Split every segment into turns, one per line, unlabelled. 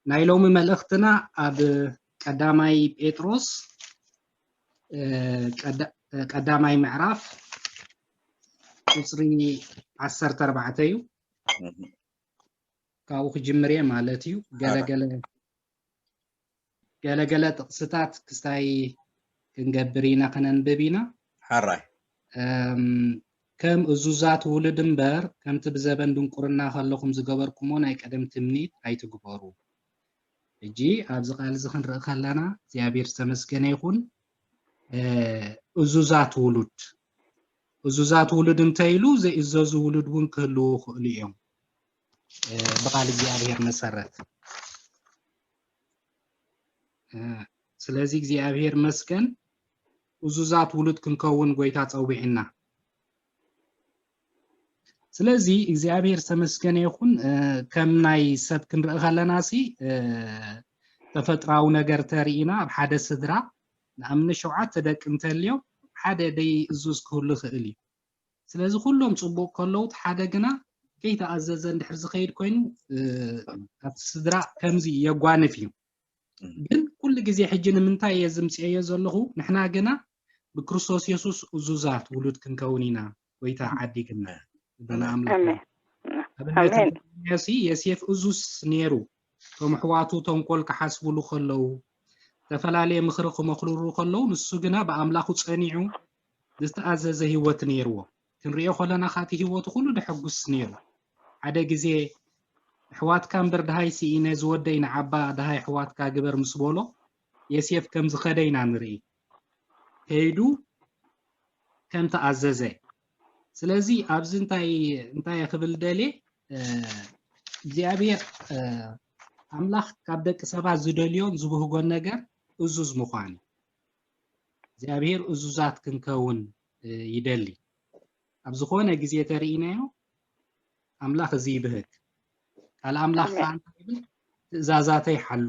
نايلوم ملختنا أب قدامي بيتروس قدامي معرف قصري 14 كاو خجمريه مالتيو ገለገለ ጥቅስታት ክስታይ ክንገብሪና ከነንብቢና
حراي
ከም እዙዛት ውልድ እምበር ከምቲ ብዘበን ድንቁርና ከለኹም ዝገበርኩሞ ናይ ቀደም ትምኒት ኣይትግበሩ እጂ ኣብዚ ቃል እዚ ክንርኢ ከለና እግዚአብሔር ዝተመስገነ ይኹን እዙዛት ውልድ እንተይሉ ዘይእዘዙ ውልድ እውን ክህልው ይኽእሉ እዮም በቃል እግዚአብሔር መሰረት ስለዚህ እግዚአብሔር መስገን እዙዛት ውልድ ክንከውን ጎይታ ጸውዒና ስለዚህ እግዚአብሔር ተመስገነ ይኹን ከም ናይ ሰብ ክንርኢ ከለናሲ ተፈጥራዊ ነገር ተሪኢና ኣብ ሓደ ስድራ ንኣምነ 7 ደቂ እንተልዮም ሓደ ደይ እዙዝ ክህሉ ይኽእል እዩ ስለዚህ ኩሎም ጽቡቕ ከለውት ሓደ ግና ከይተኣዘዘ እንድሕር ዝኸይድ ኮይኑ ኣብ ስድራ ከምዚ የጓንፍ እዩ ግን كل ጊዜ ሕጂ ንምንታይ የዝምጽየ ዘለኹ ንሕና ግና ብክርስቶስ ኢየሱስ እዙዛት ውሉድ ክንከውን ኢና ወይታ ዓዲግና በናምልክ አሜን የሴፍ እዙስ ነይሩ ቶም ሕዋቱ ተንኮል ከሓስቡሉ ከለው ተፈላለየ ምኽሪ ክመኽሩሩ ከለው ንሱ ግና በአምላኹ ጸኒዑ ዝተኣዘዘ ህይወት ነይርዎ ክንሪኦ ከለና ካቲ ህይወቱ ሁሉ ደሕጉስ ነይሩ ሓደ ጊዜ ሕዋት ካምበር ደሃይ ሲኢነ ዝወደይና ዓባ ደሃይ ሕዋት ካ ግበር ምስ በሎ የሴፍ ከም ዝኸደይና ንርኢ ሄዱ ከም ተኣዘዘ ስለዚህ ኣብዚ እንታይ ክብል ደሌ እግዚአብሔር አምላኽ ካብ ደቂ ሰባት ዝደልዮን ዝብህጎን ነገር እዙዝ ምዃን እግዚአብሔር እዙዛት ክንከውን ይደሊ ኣብ ዝኾነ ጊዜ ተሪኢናዮ አምላኽ እዚ ይብህግ ቃል አምላኽ ካንታይብል ትእዛዛተይ ሓሉ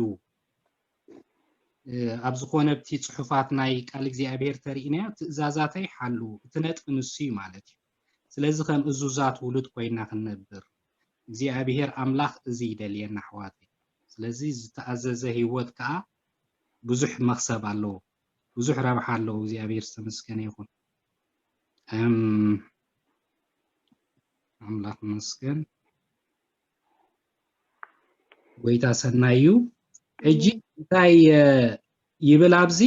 ኣብ ዝኾነ ብቲ ጽሑፋት ናይ ቃል እግዚአብሔር ተሪኢናዮ ትእዛዛተይ ሓሉ እትነጥብ ንሱ ማለት እዩ ስለዚህ ከም እዙዛት ውሉድ ኮይና ክንነብር እግዚአብሔር አምላኽ እዚ ይደልየና ኣሕዋተይ ስለዚህ ዝተኣዘዘ ህይወት ከዓ ብዙሕ መክሰብ ኣለዎ ብዙሕ ረብሓ ኣለዎ እግዚአብሔር ተመስገነ ይኹን አምላኽ መስገን ጎይታ ሰናዩ እጂ እንታይ ይብል ኣብዚ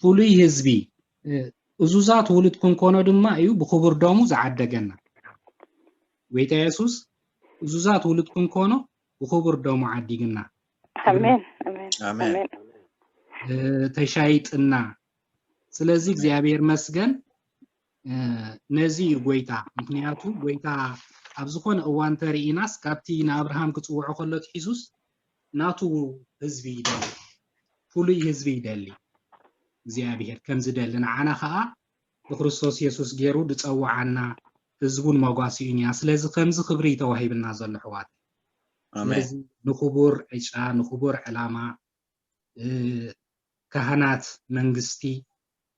ፍሉይ ህዝቢ እዙዛት ውሉድ ክንኮኖ ድማ እዩ ብክቡር ደሙ ዝዓደገና ጎይታ ኢየሱስ እዙዛት ውሉድ ክንኮኖ ብክቡር ደሙ ዓዲግና
አሜን አሜን አሜን
ተሻይጥና ስለዚህ እግዚአብሔር መስገን ነዚ ጎይታ ምክንያቱ ጎይታ ኣብ ዝኾነ እዋን ተሪኢናስ ካብቲ ንኣብርሃም ክጽውዖ ከሎ ትሒዙስ ናቱ ህዝቢ ይደሊ ፍሉይ ህዝቢ ይደሊ እግዚአብሔር ከም ዝደሊ ንዓና ከዓ ብክርስቶስ ኢየሱስ ገይሩ ዝጸውዓና ህዝቡን መጓሲዩኛ ስለዚህ ከምዚ ክብሪ ተዋሂብና ዘሎ ሕዋት
አሜን
ንክቡር ዕጫ ንክቡር ዕላማ ካህናት መንግስቲ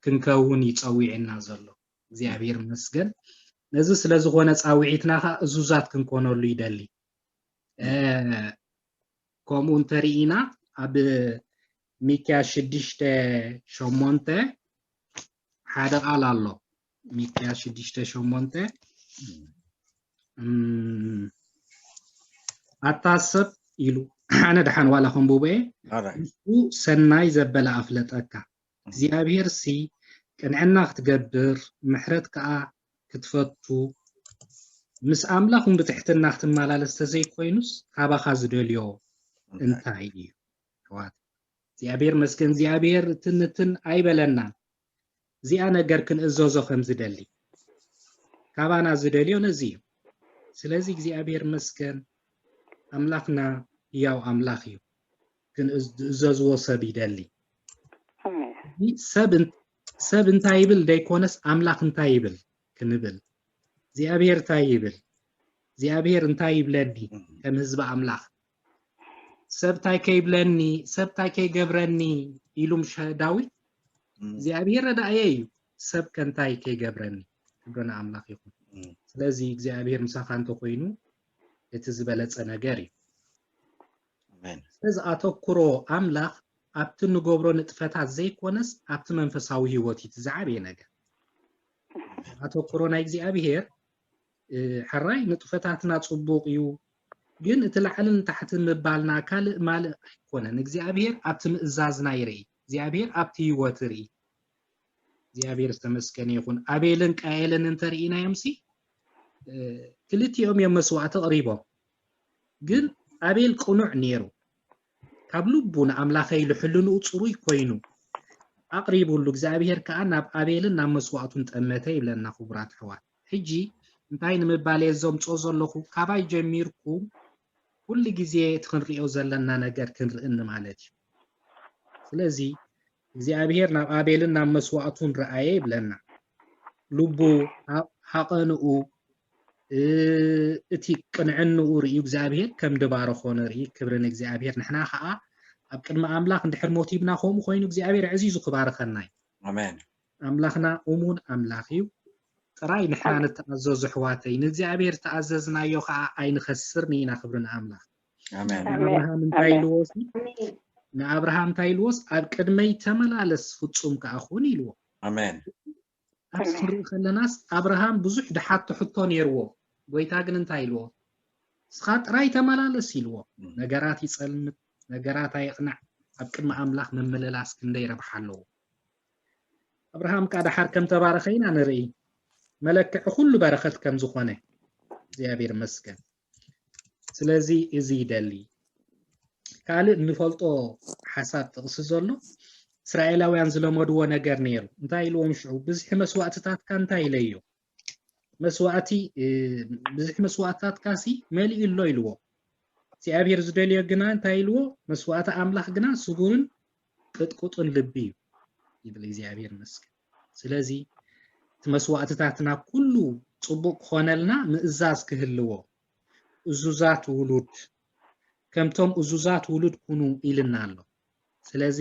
ክንከውን ይጸውዕና ዘሎ እግዚአብሔር መስገን ነዚ ስለ ዝኾነ ጻውዒትና እዙዛት ክንኮነሉ ይደሊ ከምኡ እንተሪኢና ኣብ ሚክያ 6:8 ሓደ ቃል ኣሎ ሚክያ 6:8 ኣታሰብ ኢሉ ኣነ ድሓን ዋላ ከምቡበ እሱ ሰናይ ዘበላ ኣፍለጠካ እግዚአብሔር ሲ ቅንዕና ክትገብር ምሕረት ከዓ ክትፈቱ ምስ ኣምላኹን ብትሕትና ክትመላለስ ተዘይኮይኑስ ካባኻ ዝደልዮ እንታይ እዩ ሕዋት እግዚአብሔር መስገን እግዚአብሔር ትንትን ኣይበለና እዚኣ ነገር ክንእዘዞ ከም ዝደሊ ካባና ዝደልዮ ነዚ እዩ ስለዚህ እግዚአብሔር መስገን ኣምላኽና ያው ኣምላኽ እዩ ክንእዘዝዎ ሰብ ይደሊ ሰብ እንታይ ይብል ደይኮነስ ኣምላኽ እንታይ ይብል ክንብል እግዚአብሔር እንታይ ይብል እግዚአብሔር እንታይ ይብለኒ ከም ህዝቢ ኣምላኽ ሰብታይ ከይብለኒ ሰብታይ ከይገብረኒ ኢሉ ምሽ ዳዊት እግዚአብሔር ረዳእየ እዩ ሰብ ከንታይ ከይገብረኒ ክብረና ኣምላኽ ይኹን ስለዚህ እግዚአብሔር ምሳኻ እንተ ኮይኑ እትዝበለጸ ነገር እዩ
አሜን
ስለዚ አተኩሮ አምላኽ ኣብቲ ንገብሮ ንጥፈታት ዘይኮነስ ኣብቲ መንፈሳዊ ህይወት ይትዛዕበየ ነገር አተኩሮ ናይ እግዚአብሔር ሕራይ ንጥፈታትና ጽቡቕ እዩ ግን እቲ ላዕልን ታሕትን ምባልና ካልእ ማልእ ኣይኮነን እግዚአብሔር ኣብቲ ምእዛዝና ይርኢ እግዚአብሔር ኣብቲ ህይወት ይርኢ እግዚአብሔር ዝተመስገነ ይኹን አቤልን ቃየልን እንተርኢናዮምሲ ክልቲኦም እዮም መስዋዕቲ ኣቕሪቦም ግን አቤል ቁኑዕ ነይሩ ካብ ልቡ ንኣምላኸይ ልሕልንኡ ጽሩይ ኮይኑ ኣቕሪቡሉ እግዚአብሔር ከዓ ናብ አቤልን ናብ መስዋዕቱን ጠመተ ይብለና ክቡራት ኣሕዋት ሕጂ እንታይ ንምባል ዘምጾ ዘለኹ ካባይ ጀሚርኩም ኩሉ ግዜ ትክንሪኦ ዘለና ነገር ክንርእን ማለት እዩ ስለዚ እግዚአብሔር ናብ አቤልን ናብ መስዋዕቱን ረአየ ይብለና ልቡ ሓቐንኡ እቲ ቅንዕንኡ ርእዩ እግዚአብሔር ከም ድባረኾነ ርኢ ክብርን እግዚአብሔር ንሕና ከዓ ኣብ ቅድሚ ኣምላኽ እንድሕር ሞቲብና ከምኡ ኮይኑ እግዚአብሔር ዕዚዙ ክባረኸና እዩ
አሜን
ኣምላኽና እሙን ኣምላኽ እዩ ጥራይ ንሕና ንተኣዘዙ ኣሕዋተይ ንእግዚአብሔር ተኣዘዝናዮ ከዓ ኣይንኸስርን ኢና ክብርን ኣምላኽ
አሜን
አብርሃም እንታይ ኢልዎስ ንአብርሃም እንታይ ኢልዎስ ኣብ ቅድመይ ተመላለስ ፍጹም ከኣኹን ኢልዎ
አሜን
ኣብቲ ክንርኢ ከለናስ አብርሃም ብዙሕ ድሓቶ ሕቶ ነይርዎ ጎይታ ግን እንታይ ኢልዎ ስኻ ጥራይ ተመላለስ ኢልዎ ነገራት ይጸልምት ነገራት ኣይቕናዕ ኣብ ቅድሚ ኣምላኽ መመለላስ ክንደይ ረብሓ ኣለዎ አብርሃም ከዓ ድሓር ከም ተባረኸ ኢና ንርኢ መለክዕ ኩሉ በረኸት ከም ዝኾነ እግዚአብሔር መስገን ስለዚ እዚ ይደሊ ካልእ ንፈልጦ ሓሳብ ጥቕሲ ዘሎ እስራኤላውያን ዝለመድዎ ነገር ነይሩ እንታይ ኢልዎም ሽዑ ብዙሕ መስዋዕትታትካ እንታይ ኢለዮ መስዋዕቲ ብዙሕ መስዋዕትታትካሲ መሊኡ ኣሎ ኢልዎ እግዚአብሔር ዝደልዮ ግና እንታይ ኢልዎ መስዋዕቲ ኣምላኽ ግና ስጉርን ቅጥቁጥን ልቢ እዩ ይብል እግዚአብሔር መስገን ስለዚ እቲ መስዋዕትታትና ኩሉ ጽቡቕ ክኾነልና ምእዛዝ ክህልዎ እዙዛት ውሉድ ከምቶም እዙዛት ውሉድ ኩኑ ኢልና ኣሎ ስለዚ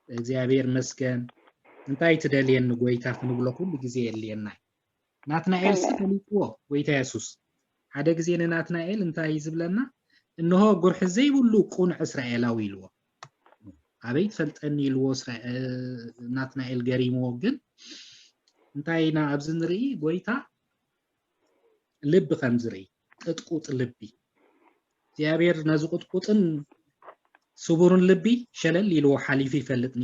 እግዚአብሔር መስገን እንታይ ትደልየኒ ጎይታ ክንብሎ ኩሉ ግዜ የልየና ናትናኤል ሲፈሊጥዎ ጎይታ ኢየሱስ ሓደ ግዜ ንናትናኤል እንታይ ዝብለና እንሆ ጉርሕ ዘይብሉ ቁኑዕ እስራኤላዊ ኢልዎ ኣበይ ትፈልጠኒ ኢልዎ ናትናኤል ገሪምዎ ግን እንታይ ኢና ኣብዚ ንርኢ ጎይታ ልቢ ከም ዝርኢ ቅጥቁጥ ልቢ እግዚአብሔር ነዚ ቁጥቁጥን ስቡርን ልቢ ሸለል ኢልዎ ሓሊፉ ይፈልጥኒ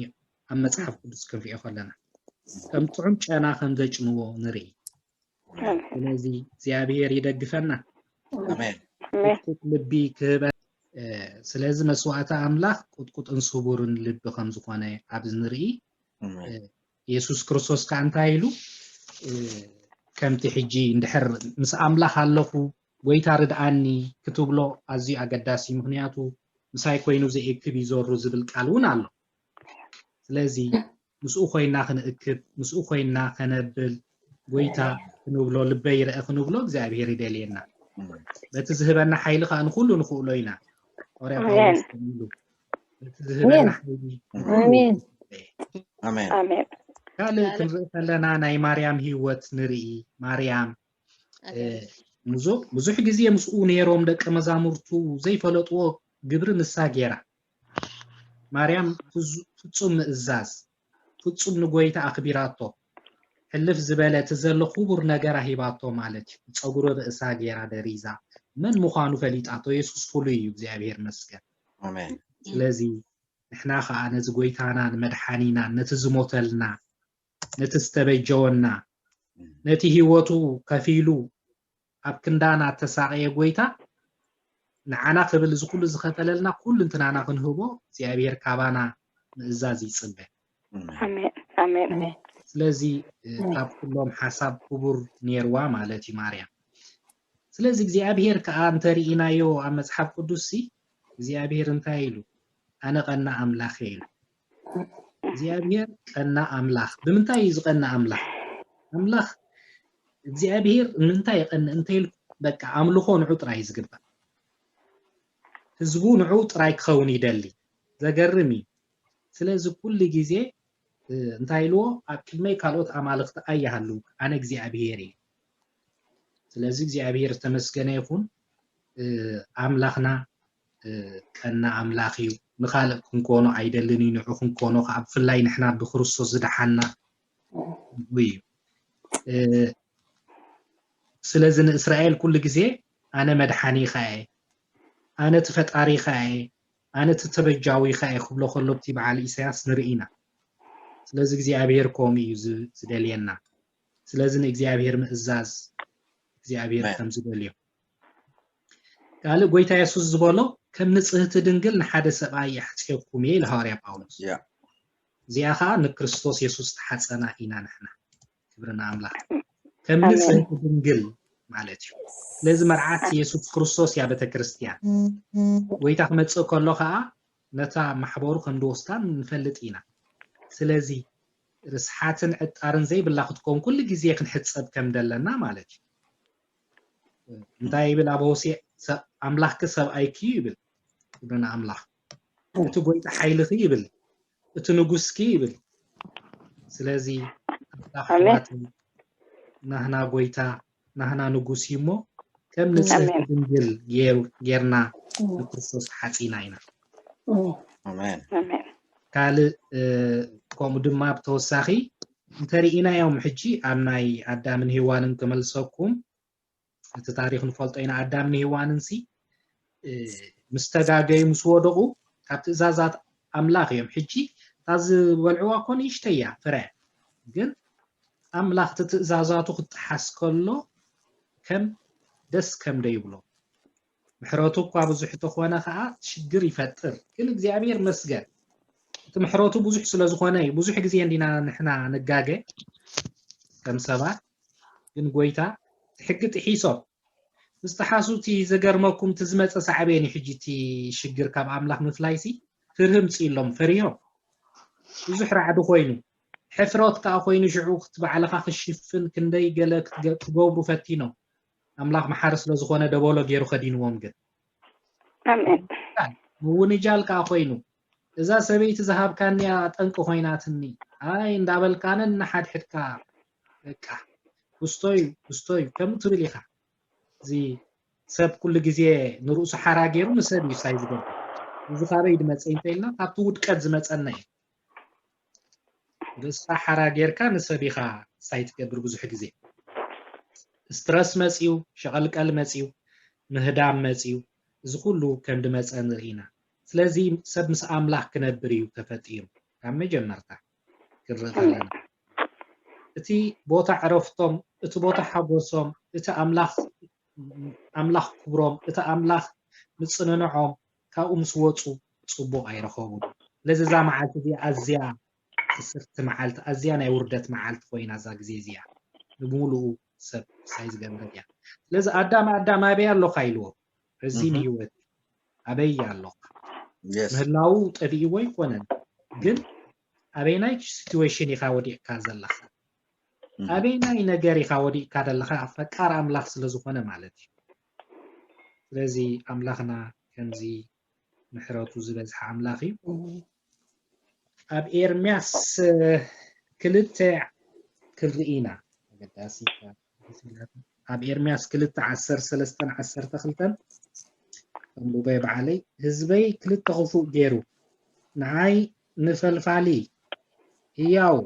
ኣብ መጽሓፍ ቅዱስ ክንሪኦ ከለና ከም ጥዑም ጨና ከም ዘጭንዎ ንርኢ ስለዚ እግዚአብሔር ይደግፈና
አሜን
ቁጥቁጥ ልቢ ክህበ ስለዚ መስዋዕቲ ኣምላኽ ቁጥቁጥን ስቡርን ልቢ ከም ዝኾነ ኣብዚ ንርኢ ኢየሱስ ክርስቶስ ከዓ እንታይ ኢሉ ከምቲ ሕጂ እንድሕር ምስ ኣምላኽ ኣለኹ ጎይታ ርድኣኒ ክትብሎ ኣዝዩ ኣገዳሲ ምክንያቱ ምሳይ ኮይኑ ዘእክብ ይዞሩ ዝብል ቃል እውን ኣሎ ስለዚ ምስኡ ኮይና ክንእክብ ምስኡ ኮይና ከነብል ጎይታ ክንብሎ ልበይ ይርአ ክንብሎ እግዚአብሔር ይደልየና በቲ ዝህበና ሓይሊ ከዓ ንኩሉ ንኽእሎ ኢና በቲ ዝህበና ሓይሊ
አሜን
አሜን
አሜን
ካልእ ክንርኢ ከለና ናይ ማርያም ህይወት ንርኢ ማርያም ብዙሕ ግዜ ምስኡ ነይሮም ደቀ መዛሙርቱ ዘይፈለጥዎ ግብሪ ንሳ ጌራ ማርያም ፍጹም ምእዛዝ ፍጹም ንጎይታ ኣኽቢራቶ ሕልፍ ዝበለ ትዘሎ ክቡር ነገር ሂባቶ ማለት እዩ ፀጉሩ ርእሳ ጌራ ደሪዛ መን ምዃኑ ፈሊጣቶ ኢየሱስ ፍሉይ እዩ እግዚአብሔር መስገን
አሜን
ስለዚ ንሕና ከዓ ነዚ ጎይታና ንመድሓኒና ነቲ ዝሞተልና ነቲ ዝተበጀወና ነቲ ህይወቱ ከፊሉ ኣብ ክንዳና ተሳቀየ ጎይታ ንዓና ክብል ዝኩሉ ዝኸፈለልና ኩሉ እንትናና ክንህቦ እግዚአብሔር ካባና ምእዛዝ ይጽበ
አሜን አሜን
ስለዚ ካብ ኩሎም ሓሳብ ክቡር ነይርዋ ማለት እዩ ማርያም ስለዚ እግዚአብሔር ከዓ እንተርኢናዮ ኣብ መጽሓፍ ቅዱስ እግዚአብሔር እንታይ ኢሉ ኣነ ቀና ኣምላኽ ኢሉ እግዚአብሔር ቀና ኣምላኽ ብምንታይ ዝቀና ኣምላኽ እግዚአብሔር ምንታይ ይቀና እንተይል በቃ ኣምልኾ ንዑ ጥራይ ዝግበር ህዝቡ ንዑ ጥራይ ክኸውን ይደሊ ዘገርም እዩ ስለዚ ኩሉ ግዜ እንታይ ኢልዎ ኣብ ቅድመይ ካልኦት ኣማልኽቲ ኣይሃሉ ኣነ እግዚአብሔር እየ ስለዚ እግዚአብሔር ተመስገነ ይኹን أملاخنا كنا أملاخيو نخالق كنكونو عيدلني نعو كنكونو خاب فلاي نحنا بخرصوص دحنا وي سلازن إسرائيل كل جزء أنا مدحاني خاي أنا تفتقاري خاي أنا تتبجاوي خاي خبلو خلو بتبع على إساس نرئينا سلازن إجزابير كومي زدلينا سلازن إجزابير مئزاز إجزابير كم زدليو قال قويتا يسوس زبالو كم نصه تدنقل نحادة سبعي يحتيكم يلهاريا باولوس زياخا نكريستوس يسوس تحسنا إنا نحنا كبرنا أملاح كم نصه تدنقل مالتيو لازم مرعات يسوس كريستوس يا بيت كريستيان قويتا خمتسو كله خا نتا محبورو خندوستان نفلت إنا سلازي رسحاتن عطارن زي بلاخدكم كل جزيه كنحصب كم دلنا مالتيو انتي بلا بوسي أملاح كسب أيكيبل يبنا أملاح تقول حيل خيبل تنقص كيبل سلازي أملاح نحنا قويتا نحنا نقص يمو كم نسه بنجل غيرنا نكرسوس حاتينا
آمين
قال قوم دما بتوساخي انترينا يوم حجي أمناي عدامن هيوانن كملسوكم التاريخ نفلطينا عدامن هيواننسي مستغاغي مسودقو كابت ازازات املاخ يوم حجي تاز ولعوا كون يشتيا فرع ግን املاخ تتزازاتو خطحس كله كم دس كم ديبلو محروتو كوا بزح تخوانا خا شجر يفطر كل እግዚአብሔር መስገን تمحروتو بزح ስለዝኾነ ብዙሕ ግዜ እንዲና ንሕና ነጋገ ከም ሰባት ግን ጎይታ تحقت حيصب مستحاسوتي زغرمكم تزمص صعبين حجتي شجر كاب املاح مفلايسي فرهم صيلهم فريهم بزح رعد خوينو حفروت كا خوينو شعوخ تبعلخا خشفن كندي قالك تغوبرو فتينو املاح محارس لزخونه دبولو غيرو خدينوم غن
امين
ونجال كا خوينو اذا سبيت ذهب كان يا طنق خويناتني اي اندابلكان نحد حدكا بقى وستوي كم تبليخا زي سب كل جزيه نروس حراغيرو نسب يسايز غو زخاري دمص انتيلنا كابتو ودقت زمصنا بس حراغير كان نسبيخا سايت قبر بزح جزيه ستريس مصيو شغل قل مصيو مهدام مصيو زكلو كم دمصن رينا سلازي سب مس املاح كنبريو تفطيرو كم جمرتا كرغالنا اتي بوتا عرفتم اتي بوتا حبوسم اتي املاح كبروم اتي املاح مصننعهم كاوم سوصو صبو ايرخوبو لذا زعمعت دي ازيا سرت معالت ازيا ناي وردت معالت خوينا ذا غزي زيا بمولو سب سايز غمريا لذا ادم ابي يالو خايلو رزين هيوت ابي يالو مهلاو طبيعي وي كونن ግን አቤናይ ሲቹዌሽን ይካወዲ ካዘላህ አቤናይ ነገር ይካወዲ ካደላህ አፈቃር አምላክ ስለዝኾነ ማለት ስለዚህ አምላክና ከምዚ ምሕረቱ ዝበዝሕ አምላክ እዩ አብ ኤርምያስ ክልተ ክርኢና ገዳሲ አብ ኤርምያስ ክልተ 10:13-12 እንዱበይ ባዓለይ ህዝበይ ክልተ ክፉእ ገይሩ ንዓይ نفلفالي ياو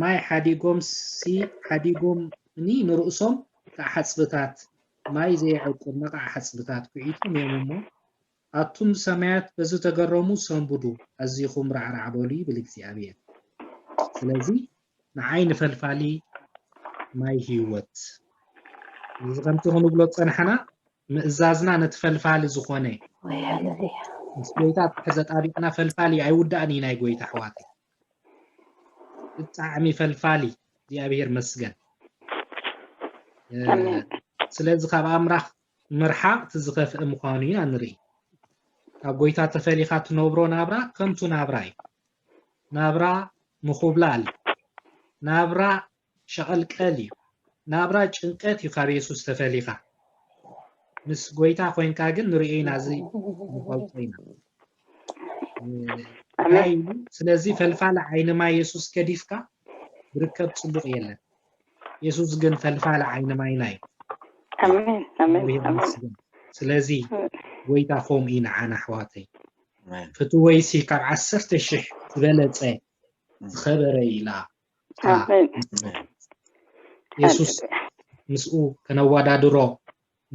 ماي حديقوم سي حديقوم ني نرؤسهم كحسبتات ماي زي عقب نقع حسبتات كعيتهم يومو أتم سمعت بزو تقرمو سنبدو أزيخم رعرع بولي بالإكسيابية سلازي نعاي نفلفالي ماي هيوت زغمتهم بلوت صنحنا مئزازنا نتفلفالي زخوني مسكويتات حزت أنا فلفالي عوداني ناي قويت أحواتي التعمي فلفالي دي أبير مسجن سلازي خاب أمرح مرحا تزغف مخانين أنري قويتات تفاليخات نوبرو نابرا كمتو نابراي نابرا مخوبلالي نابرا شغل كالي نابرا چنقات يخاب يسوس تفاليخا مس قويتا خوين كاغن نرينا زي مخالطينا سلازي فلفال عين ما يسوس كديفكا بركب صبوق يلا يسوس جن فلفال عين ما يناي
امين
ስለዚህ ጎይታ ኸም ኢና ዓና ኣሕዋተይ
Amen.
ፍትወይሲ ካብ 10,000 ዝበለፀ ዝኸበረ ኢላ
አሜን
ኢየሱስ ምስኡ ከነዋዳድሮ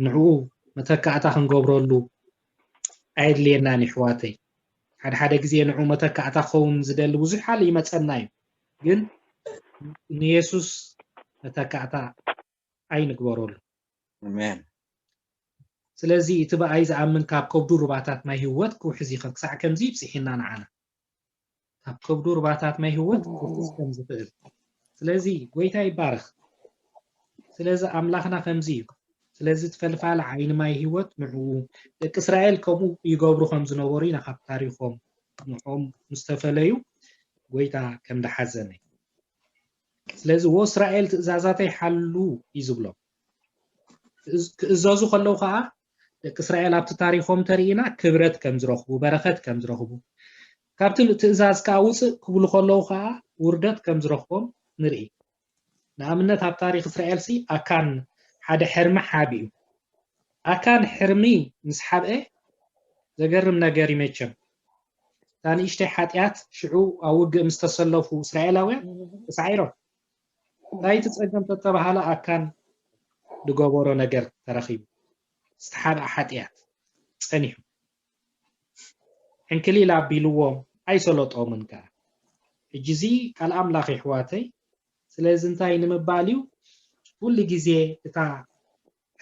ንዕኡ መተካእታ ክንገብረሉ ኣይድልየናን ኣሕዋተይ ሓደ ግዜ ንዕኡ መተካእታ ክኸውን ዝደሊ ብዙሕ ሓሊ ይመፀና እዩ ግን ንኢየሱስ መተካእታ ኣይንግበረሉ
Amen.
ስለዚ እቲ በኣይ ዝኣምን ካብ ከብዱ ሩባታት ማይ ህይወት ክውሕዝ ይኽእል ክሳዕ ከምዚ ይብፅሒና ንዓና ካብ ከብዱ ሩባታት ማይ ህይወት ክውሕዝ ከም ዝኽእል ስለዚ ጎይታ ይባረኽ ስለዚ ኣምላኽና ከምዚ እዩ ስለዚ ትፈልፋለ ዓይኒ ማይ ህይወት ንዕኡ ደቂ እስራኤል ከምኡ ይገብሩ ከም ዝነበሩ ኢና ካብ ታሪኾም ንዖም ምስተፈለዩ ጎይታ ከም ዳሓዘነ ስለዚ ወ እስራኤል ትእዛዛተይ ሓሉ እዩ ዝብሎም ክእዘዙ ከለዉ ከዓ ደቂ እስራኤል ኣብቲ ታሪኾም ተርኢና ክብረት ከም ዝረኽቡ በረኸት ከም ዝረኽቡ ካብቲ ትእዛዝ ከዓ ውፅእ ክብሉ ከለዉ ከዓ ውርደት ከም ዝረኽቦም ንርኢ ንኣብነት ኣብ ታሪክ እስራኤል ሲ ኣካን ሓደ ሕርሚ ሓቢኡ ኣካን ሕርሚ ምስ ሓብአ ዘገርም ነገር ይመቸም እታ ንእሽተይ ሓጢኣት ሽዑ ኣብ ውግእ ምስ ተሰለፉ እስራኤላውያን ተሳዒሮም ናይቲ ፀገም ተተባሃለ ኣካን ዝገበሮ ነገር ተረኺቡ ዝተሓብአ ሓጢኣት ፀኒሑ ሕንክሊል ኣቢልዎም ኣይሰለጦምን ከዓ ሕጂ እዚ ቃል ኣምላኽ ኣሕዋተይ ስለዚ እንታይ ንምባል እዩ ኩሉ ግዜ እታ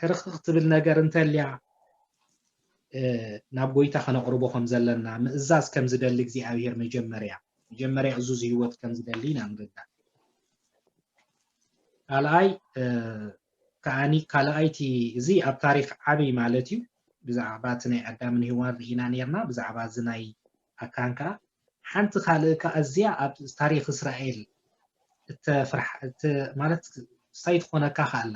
ሕርኽኽ ትብል ነገር እንተልያ ናብ ጎይታ ከነቕርቦ ከም ዘለና ምእዛዝ ከም ዝደሊ እግዚኣብሔር መጀመርያ እዙዝ ህይወት ከም ዝደሊ ኢና ንርዳእ ካልኣይቲ እዚ ኣብ ታሪክ ዓብይ ማለት እዩ ብዛዕባ እቲ ናይ ኣዳምን ሄዋን ርኢና ነርና ብዛዕባ እዚ ናይ ኣካን ከዓ ሓንቲ ካልእ ከዓ እዚኣ ኣብ ታሪክ እስራኤል ማለት ሳይት ኮነካ ካላ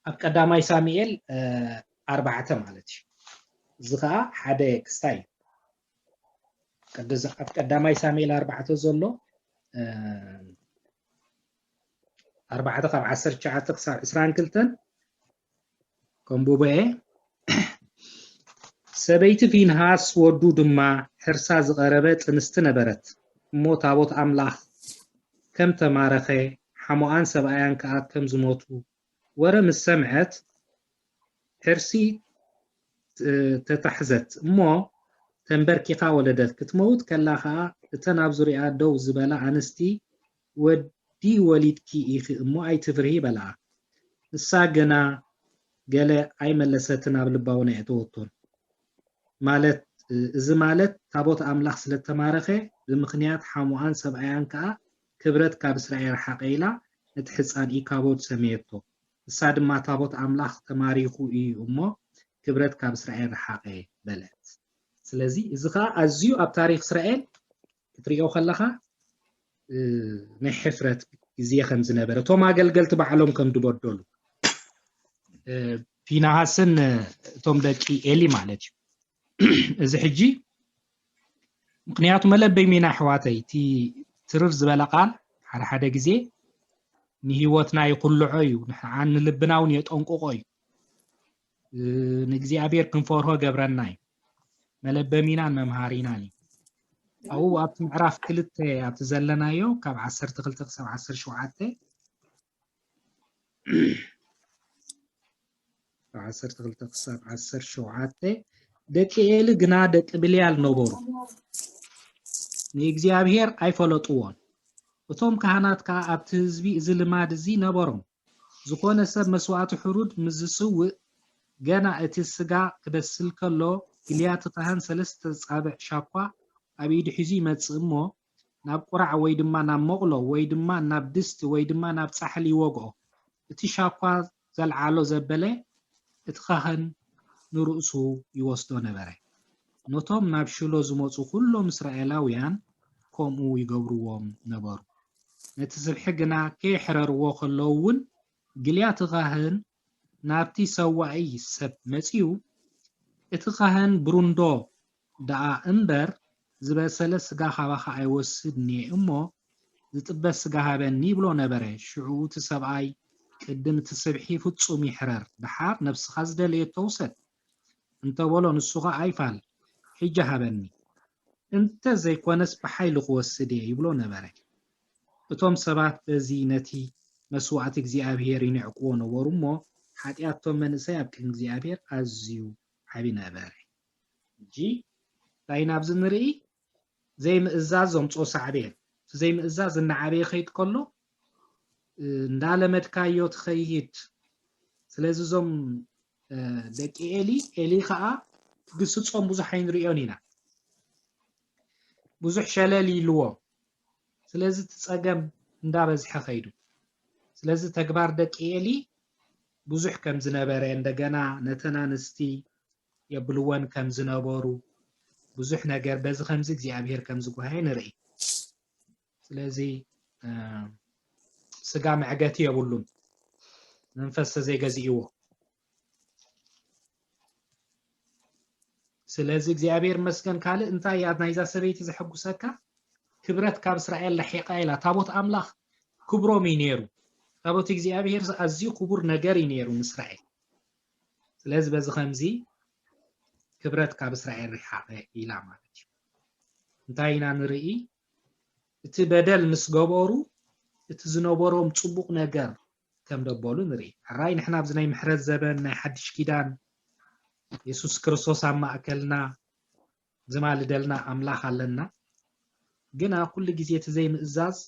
ኣብ ቀዳማይ ሳሙኤል 4 ማለት እዩ እዚ ከዓ ሓደ ክስታይ ኣብ ቀዳማይ ሳሙኤል 4 ዘሎ 4 ካብ 19 ክሳብ 22 ከምቡበኤ ሰበይቲ ፊንሃስ ወዱ ድማ ሕርሳ ዝቐረበ ጥንስቲ ነበረት እሞ ታቦት ኣምላኽ ከም ተማረኸ ሓሞኣን ሰብኣያን ከዓ ከም ዝሞቱ ወረ ምስ ሰምዐት ሕርሲ ተታሕዘት እሞ ተንበርኪኻ ወለደት ክትመውት ከላ ከዓ እተን ኣብ ዙርያ ደው ዝበላ ኣንስቲ ወዲ ወሊድኪ ኢኺ እሞ ኣይትፍርሂ በልዓ ንሳ ገና ገለ ኣይመለሰትን ኣብ ልባውን ኣየተወቶን ማለት እዚ ማለት ታቦት ኣምላኽ ስለተማረኸ ብምኽንያት ሓሞኣን ሰብኣያን ከዓ ክብረት ካብ እስራኤል ሓቀኢላ ነቲ ሕፃን ኢካቦድ ሰመየቶ ንሳ ድማ ታቦት ኣምላኽ ተማሪኹ እዩ እሞ ክብረት ካብ እስራኤል ሓቀ በለት ስለዚ እዚ ከዓ ኣዝዩ ኣብ ታሪክ እስራኤል ክትሪኦ ከለኻ ናይ ሕፍረት ግዜ ከም ዝነበረ እቶም ኣገልገልቲ ባዕሎም ከም ድበደሉ ፊንሃስን እቶም ደቂ ኤሊ ማለት እዩ እዚ ሕጂ ምክንያቱ መለበይ ሚና ኣሕዋተይ እቲ ትርፍ ዝበለ ቃል ሓደ ግዜ ንህይወትና ይኩልዖ እዩ ንዓን ልብና እውን የጠንቅቆ እዩ ንእግዚኣብሔር ክንፈርሆ ገብረና እዩ መለበሚናን መምሃሪናን እዩ ኣብኡ ኣብቲ ምዕራፍ 2 ኣብቲ ዘለናዮ ካብ 12 ክሳብ 17 12 ክሳብ 17 ደቂ ኤሊ ግና ደቂ ብልያል ነበሩ ንእግዚኣብሔር ኣይፈለጥዎን እቶም ካህናት ከዓ ኣብቲ ህዝቢ እዚ ልማድ እዚ ነበሮም ዝኾነ ሰብ መስዋዕቲ ሕሩድ ምዝስውእ ገና እቲ ስጋ ክበስል ከሎ ግልያት ካህን 3 ጻብዕ ሻኳ ኣብ ኢዱ ሒዙ ይመጽእ እሞ ናብ ቁራዕ ወይ ድማ ናብ መቕሎ ወይ ድማ ናብ ድስቲ ወይ ድማ ናብ ጻሕሊ ይወግኦ እቲ ሻኳ ዘልዓሎ ዘበለ እቲ ካህን ንርእሱ ይወስዶ ነበረ ነቶም ናብ ሽሎ ዝመጹ ኩሎም እስራኤላውያን ከምኡ ይገብርዎም ነበሩ ነቲ ስብሒ ግና ከይሕረርዎ ከለዉ እውን ግልያት ካህን ናብቲ ሰዋኢ ሰብ መጺኡ እቲ ካህን ብሩንዶ ደኣ እምበር ዝበሰለ ስጋ ካባኻ ኣይወስድኒ እሞ ዝጥበስ ስጋ ሃበኒ ይብሎ ነበረ ሽዑ እቲ ሰብኣይ قدم تسبحي فتصوم يحرر بحار نفس خزده ليتوسد انت ولو نسوغا ايفال حجة هبني انت زي كونس بحيل قوسدي يبلو نبره اتوم سبات بزينتي مسوعة እግዚአብሔር ይንዕቅዎ ነበሩ እሞ ኃጢአቶም መንሰይ ኣብ ቅድሚ እግዚአብሔር ኣዝዩ ዓቢ ነበረ እንጂ ታይና ኣብዚ ንርኢ ዘይምእዛዝ ዘምጾ ሳዕቤን ዘይምእዛዝ እናዓበየ ኸይድ ከሎ እንዳለመድካዮ ትኸይድ ስለዚ ዞም ደቂ ኤሊ ከዓ ግስጾም ብዙሕ ኣይንሪኦን ኢና ብዙሕ ሸለል ይልዎ ስለዚ ትጸገም እንዳበዝሐ ኸይዱ ስለዚ ተግባር ደቂ ኤሊ ብዙሕ ከም ዝነበረ እንደገና ነተናንስቲ የብልወን ከም ዝነበሩ ብዙሕ ነገር በዚ ከምዚ እግዚአብሔር ከም ዝጓሃይ ንርኢ ስለዚ ስጋ መዕገቲ የብሉን መንፈስ ዘይገዚእዎ ስለዚ እግዚአብሔር መስገን ካለ እንታይ ያናይዛ ሰበይቲ ዝሕጉሰካ ክብረት ካብ እስራኤል ለሒቃ ኢላ ታቦት አምላኽ ክብሮም ይነሩ ታቦት እግዚአብሔር ኣዝዩ ክቡር ነገር ይነሩ እስራኤል ስለዚ በዚ ከምዚ ክብረት ካብ እስራኤል ሪሓቀ ኢላ ማለት እዩ እንታይ ኢና ንርኢ እቲ በደል ምስ ገበሩ እቲ ዝነበሮም ጽቡቕ ነገር ከም ደበሉ ንርኢ ራይ ንሕና ኣብዚ ናይ ምሕረት ዘበን ናይ ሓድሽ ኪዳን ኢየሱስ ክርስቶስ ኣብ ማእከልና ዝማልደልና ኣምላኽ ኣለና ግን ኣብ ኩሉ ግዜ እቲ ዘይምእዛዝ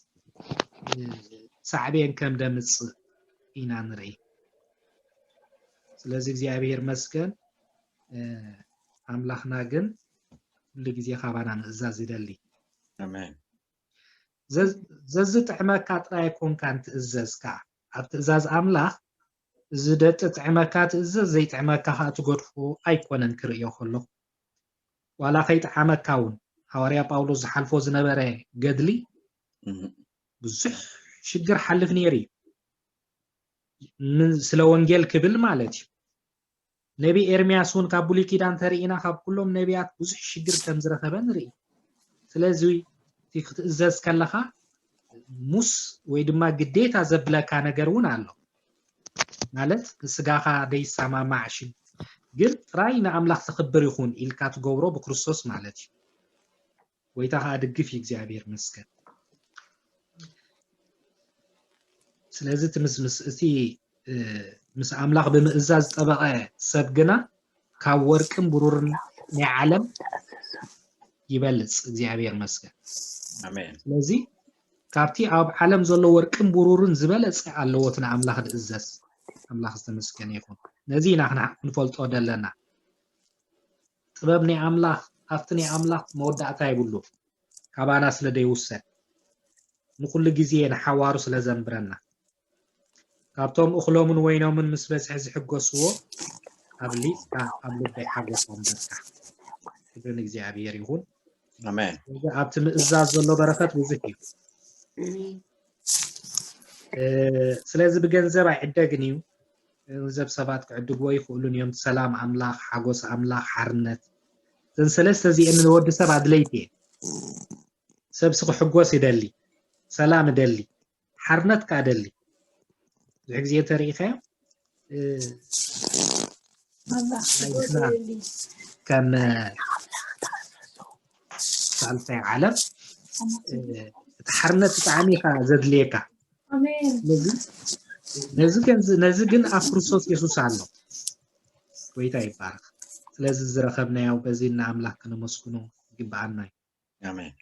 ሳዕቤን ከም ደምጽእ ኢና ንርኢ ስለዚ እግዚአብሔር መስገን ኣምላኽና ግን ኩሉ ግዜ ካባና ምእዛዝ ይደሊ
አሜን
ዘዝ ጥዕመካ ጥራይ ኮንካ እንትእዘዝካ ኣብ ትእዛዝ ኣምላኽ ዝደጥ ጥዕመካ ትእዘዝ ዘይጥዕመካ ኸ ትገድፎ ኣይኮነን ክርእዮ ከሎ ዋላ ከይጥዓመካ እውን ሐዋርያ ጳውሎስ ዝሓልፎ ዝነበረ ገድሊ ብዙሕ ሽግር ሓልፍ ነይሩ ስለ ወንጌል ክብል ማለት እዩ ነቢ ኤርምያስ እውን ካብ ብሉይ ኪዳን ተሪኢና ካብ ኩሎም ነቢያት ብዙሕ ሽግር ከም ዝረኸበ ንርኢ ስለዚ ክትእዘዝ ከለኻ ሙስ ወይ ድማ ግዴታ ዘብለካ ነገር እውን ኣሎ ማለት ስጋኻ ደይሰማማዕ ግን ጥራይ ንኣምላኽ ተኽብር ይኹን ኢልካ ትገብሮ ብክርስቶስ ማለት እዩ ወይታ ከዓ ድግፍ እግዚአብሔር መስገን ስለዚ ትምስምስ እቲ ምስ ኣምላኽ ብምእዛዝ ጠበቐ ሰብ ግና ካብ ወርቅን ብሩርን ናይ ዓለም ይበልጽ እግዚአብሔር መስገን
አሜን
ስለዚ ካብቲ ኣብ ዓለም ዘሎ ወርቅን ብሩርን ዝበለጸ ኣለዎት ንኣምላኽ ድእዘዝ ኣምላኽ ዝተመስገነ ይኹን ነዚ ኢና ክንፈልጦ ደለና ጥበብ ናይ ኣምላኽ ኣብቲ ናይ ኣምላኽ መወዳእታ ይብሉ ካባና ስለ ደይውሰድ ንኩሉ ግዜ ንሓዋሩ ስለ ዘንብረና ካብቶም እኽሎምን ወይኖምን ምስ በዝሒ ዝሕገስዎ ኣብ ሊፅካ ኣብ ልበይ ሓጎሶም ደርካ ክብርን እግዚአብሔር ይኹን
አሜን
ኣብቲ ምእዛዝ ዘሎ በረከት ብዙሕ እዩ ስለዚ ብገንዘብ ኣይዕደግን እዩ ገንዘብ ሰባት ክዕድግዎ ይኽእሉን እዮም ሰላም ኣምላኽ ሓጎስ ኣምላኽ ሓርነት ዘን ሰለስተ እዚአን ንወዲ ሰብ ኣድለይቲ እየን ሰብ ክሕጎስ ይደሊ ሰላም ይደሊ ሓርነት ከዓ ደሊ ብዙሕ ግዜ ተሪኢኸዮ ከም ሳልሳይ ዓለም እቲ ሓርነት ብጣዕሚ ኢኻ ዘድልየካ ነዚ ግን ኣብ ክርስቶስ ኢየሱስ ኣሎ ወይታ ይባረኽ ስለዚ ዝረኸብናዮ በዚ ንኣምላኽ ክነመስግኖ ይግባአና
አሜን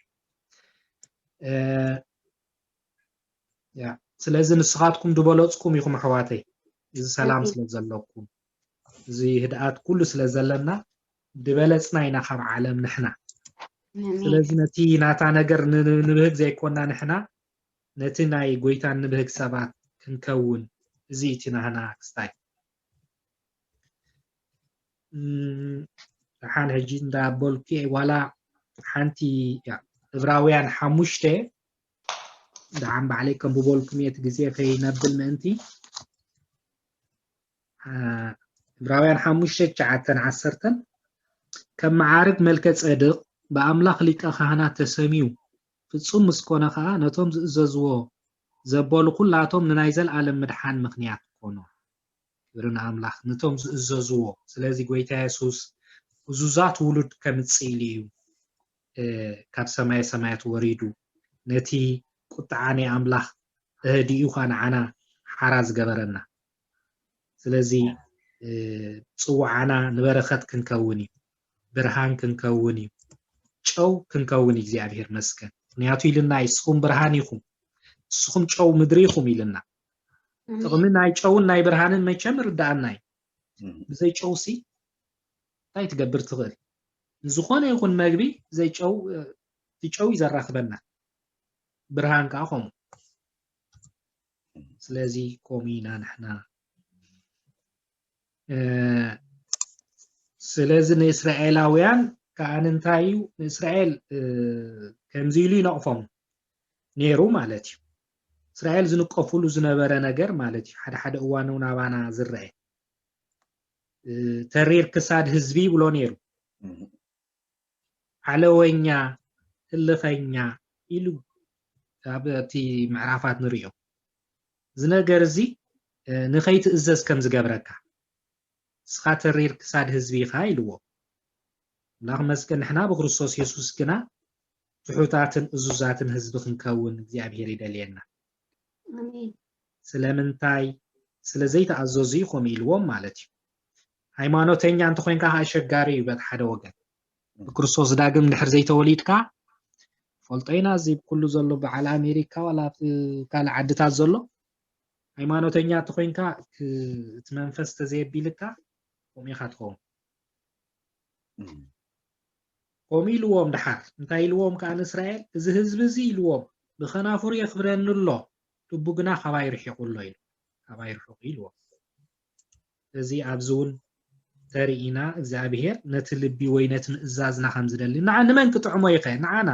ስለዚ ንስኻትኩም ድበለፅኩም ኢኹም ኣሕዋተይ እዚ ሰላም ስለ ዘለኩም እዚ ህድኣት ኩሉ ስለ ዘለና ድበለፅና ኢና ካብ ዓለም ንሕና ስለዚ ነቲ ናታ ነገር ንብህግ ዘይኮና ንሕና ነቲ ናይ ጎይታን ንብህግ ሰባት ክንከውን እዚ እቲ ናህና ክስታይ ሓን ሕጂ እንዳበልኩ ዋላ ሓንቲ ዕብራውያን 5 دعم عليكم بقولكم يتجزي في نبل منتي براويان حموشة عتن عسرتن كم معارك ملكة صدق بأملاخ لك خهنا تسميو في تصوم مسكونة خا نتوم ززوا زبالو كلاتهم ننايزل عالم مدحان مخنيات كونو كبرنا أملاخ نتوم زوزو سلازي قويتا يسوس وزوزات ولد كمتسيليو كاب سماي سمايات وريدو نتي قطعاني أملاخ ديو خان عنا حراز قبرنا سلازي صوعنا نبرخت كنكوني برهان كنكوني شو كنكوني እግዚአብሔር መስከን ንያቱ ይልና ይስኹም ብርሃን ይኹም ስኹም ጨው ምድሪ ይኹም ይልና ጥቕሚ ናይ ጨውን ናይ ብርሃንን መቸም ርዳእናይ ብዘይ ጨው ሲ ታይ ትገብር ትኽእል ዝኾነ ይኹን መግቢ ዘይ ጨው ጨው ይዘራኽበና ብርሃን ከዓ ኸሙ ስለዚ ኮሚና ንሕና ስለዚ ንእስራኤላውያን كأن انتايو إسرائيل كمزيلي نقفهم نيرو مالتي إسرائيل زنقفولو زنبرا نجر مالتي حد قوانو نابانا زرعي ترير كساد هزبي بلو نيرو على وينيا اللي فينيا إلو تابتي معرفات نريو زنجر زي نخيت إزاز كمز قبركا سخا ترير كساد هزبي خايلو ناخ مسكن احنا بكريستوس يسوس كنا تحوتاتن ازوزاتن حزب كنكون እግዚአብሔር ይደልየና
አሜን
ስለምንታይ ስለዘይ ተአዘዙ ይቆም ይልዎም ማለት እዩ ሃይማኖተኛ አንተ ኮይንካ አሸጋሪ ይበት ሓደ ወገን በክርስቶስ ዳግም ድሕር ዘይተወሊድካ ፈልጠይና እዚ ኩሉ ዘሎ በዓል አሜሪካ ወላ ካል ዓድታት ዘሎ ሃይማኖተኛ አንተ ኮይንካ ትመንፈስ ተዘይቢልካ ቆሚኻ ትኾን ቆሚልዎም ድሓር እንታይ ኢልዎም ካን እስራኤል እዚ ህዝብ እዚ ኢልዎም ብኸናፍር የኽብረን ኣሎ ልቡ ግና ኸባይ ርሒቁሎ ኢሉ ኸባይ ርሒቁ ኢልዎም እዚ ኣብዙን ተሪኢና እግዚአብሔር ነቲ ልቢ ወይ ነቲ ምእዛዝና ከም ዝደሊ ንመን ክጥዕሞ ይኽእል ንዓና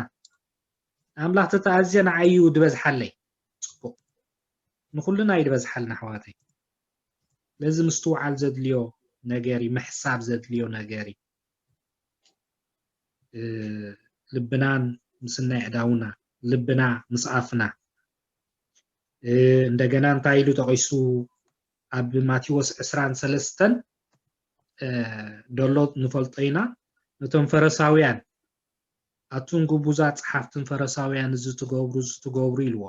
ኣምላኽ ተተኣዝየ ንዓዩ ድበዝሓለይ ጽቡቕ ንኹልና ይድበዝሓልና ኣሕዋተይ ለዚ ምስትውዓል ዘድልዮ ነገሪ ምሕሳብ ዘድልዮ ነገሪ ልብናን ምስና ያዳውና ልብና ምስአፍና እንደገና እንታይሉ ተቆይሱ አብ ማቴዎስ 23 ደሎ ንፈልጠይና ነቶም ፈረሳውያን አቱን ጉቡዛ ጸሐፍትን ፈረሳውያን ዝትገብሩ ይልዎ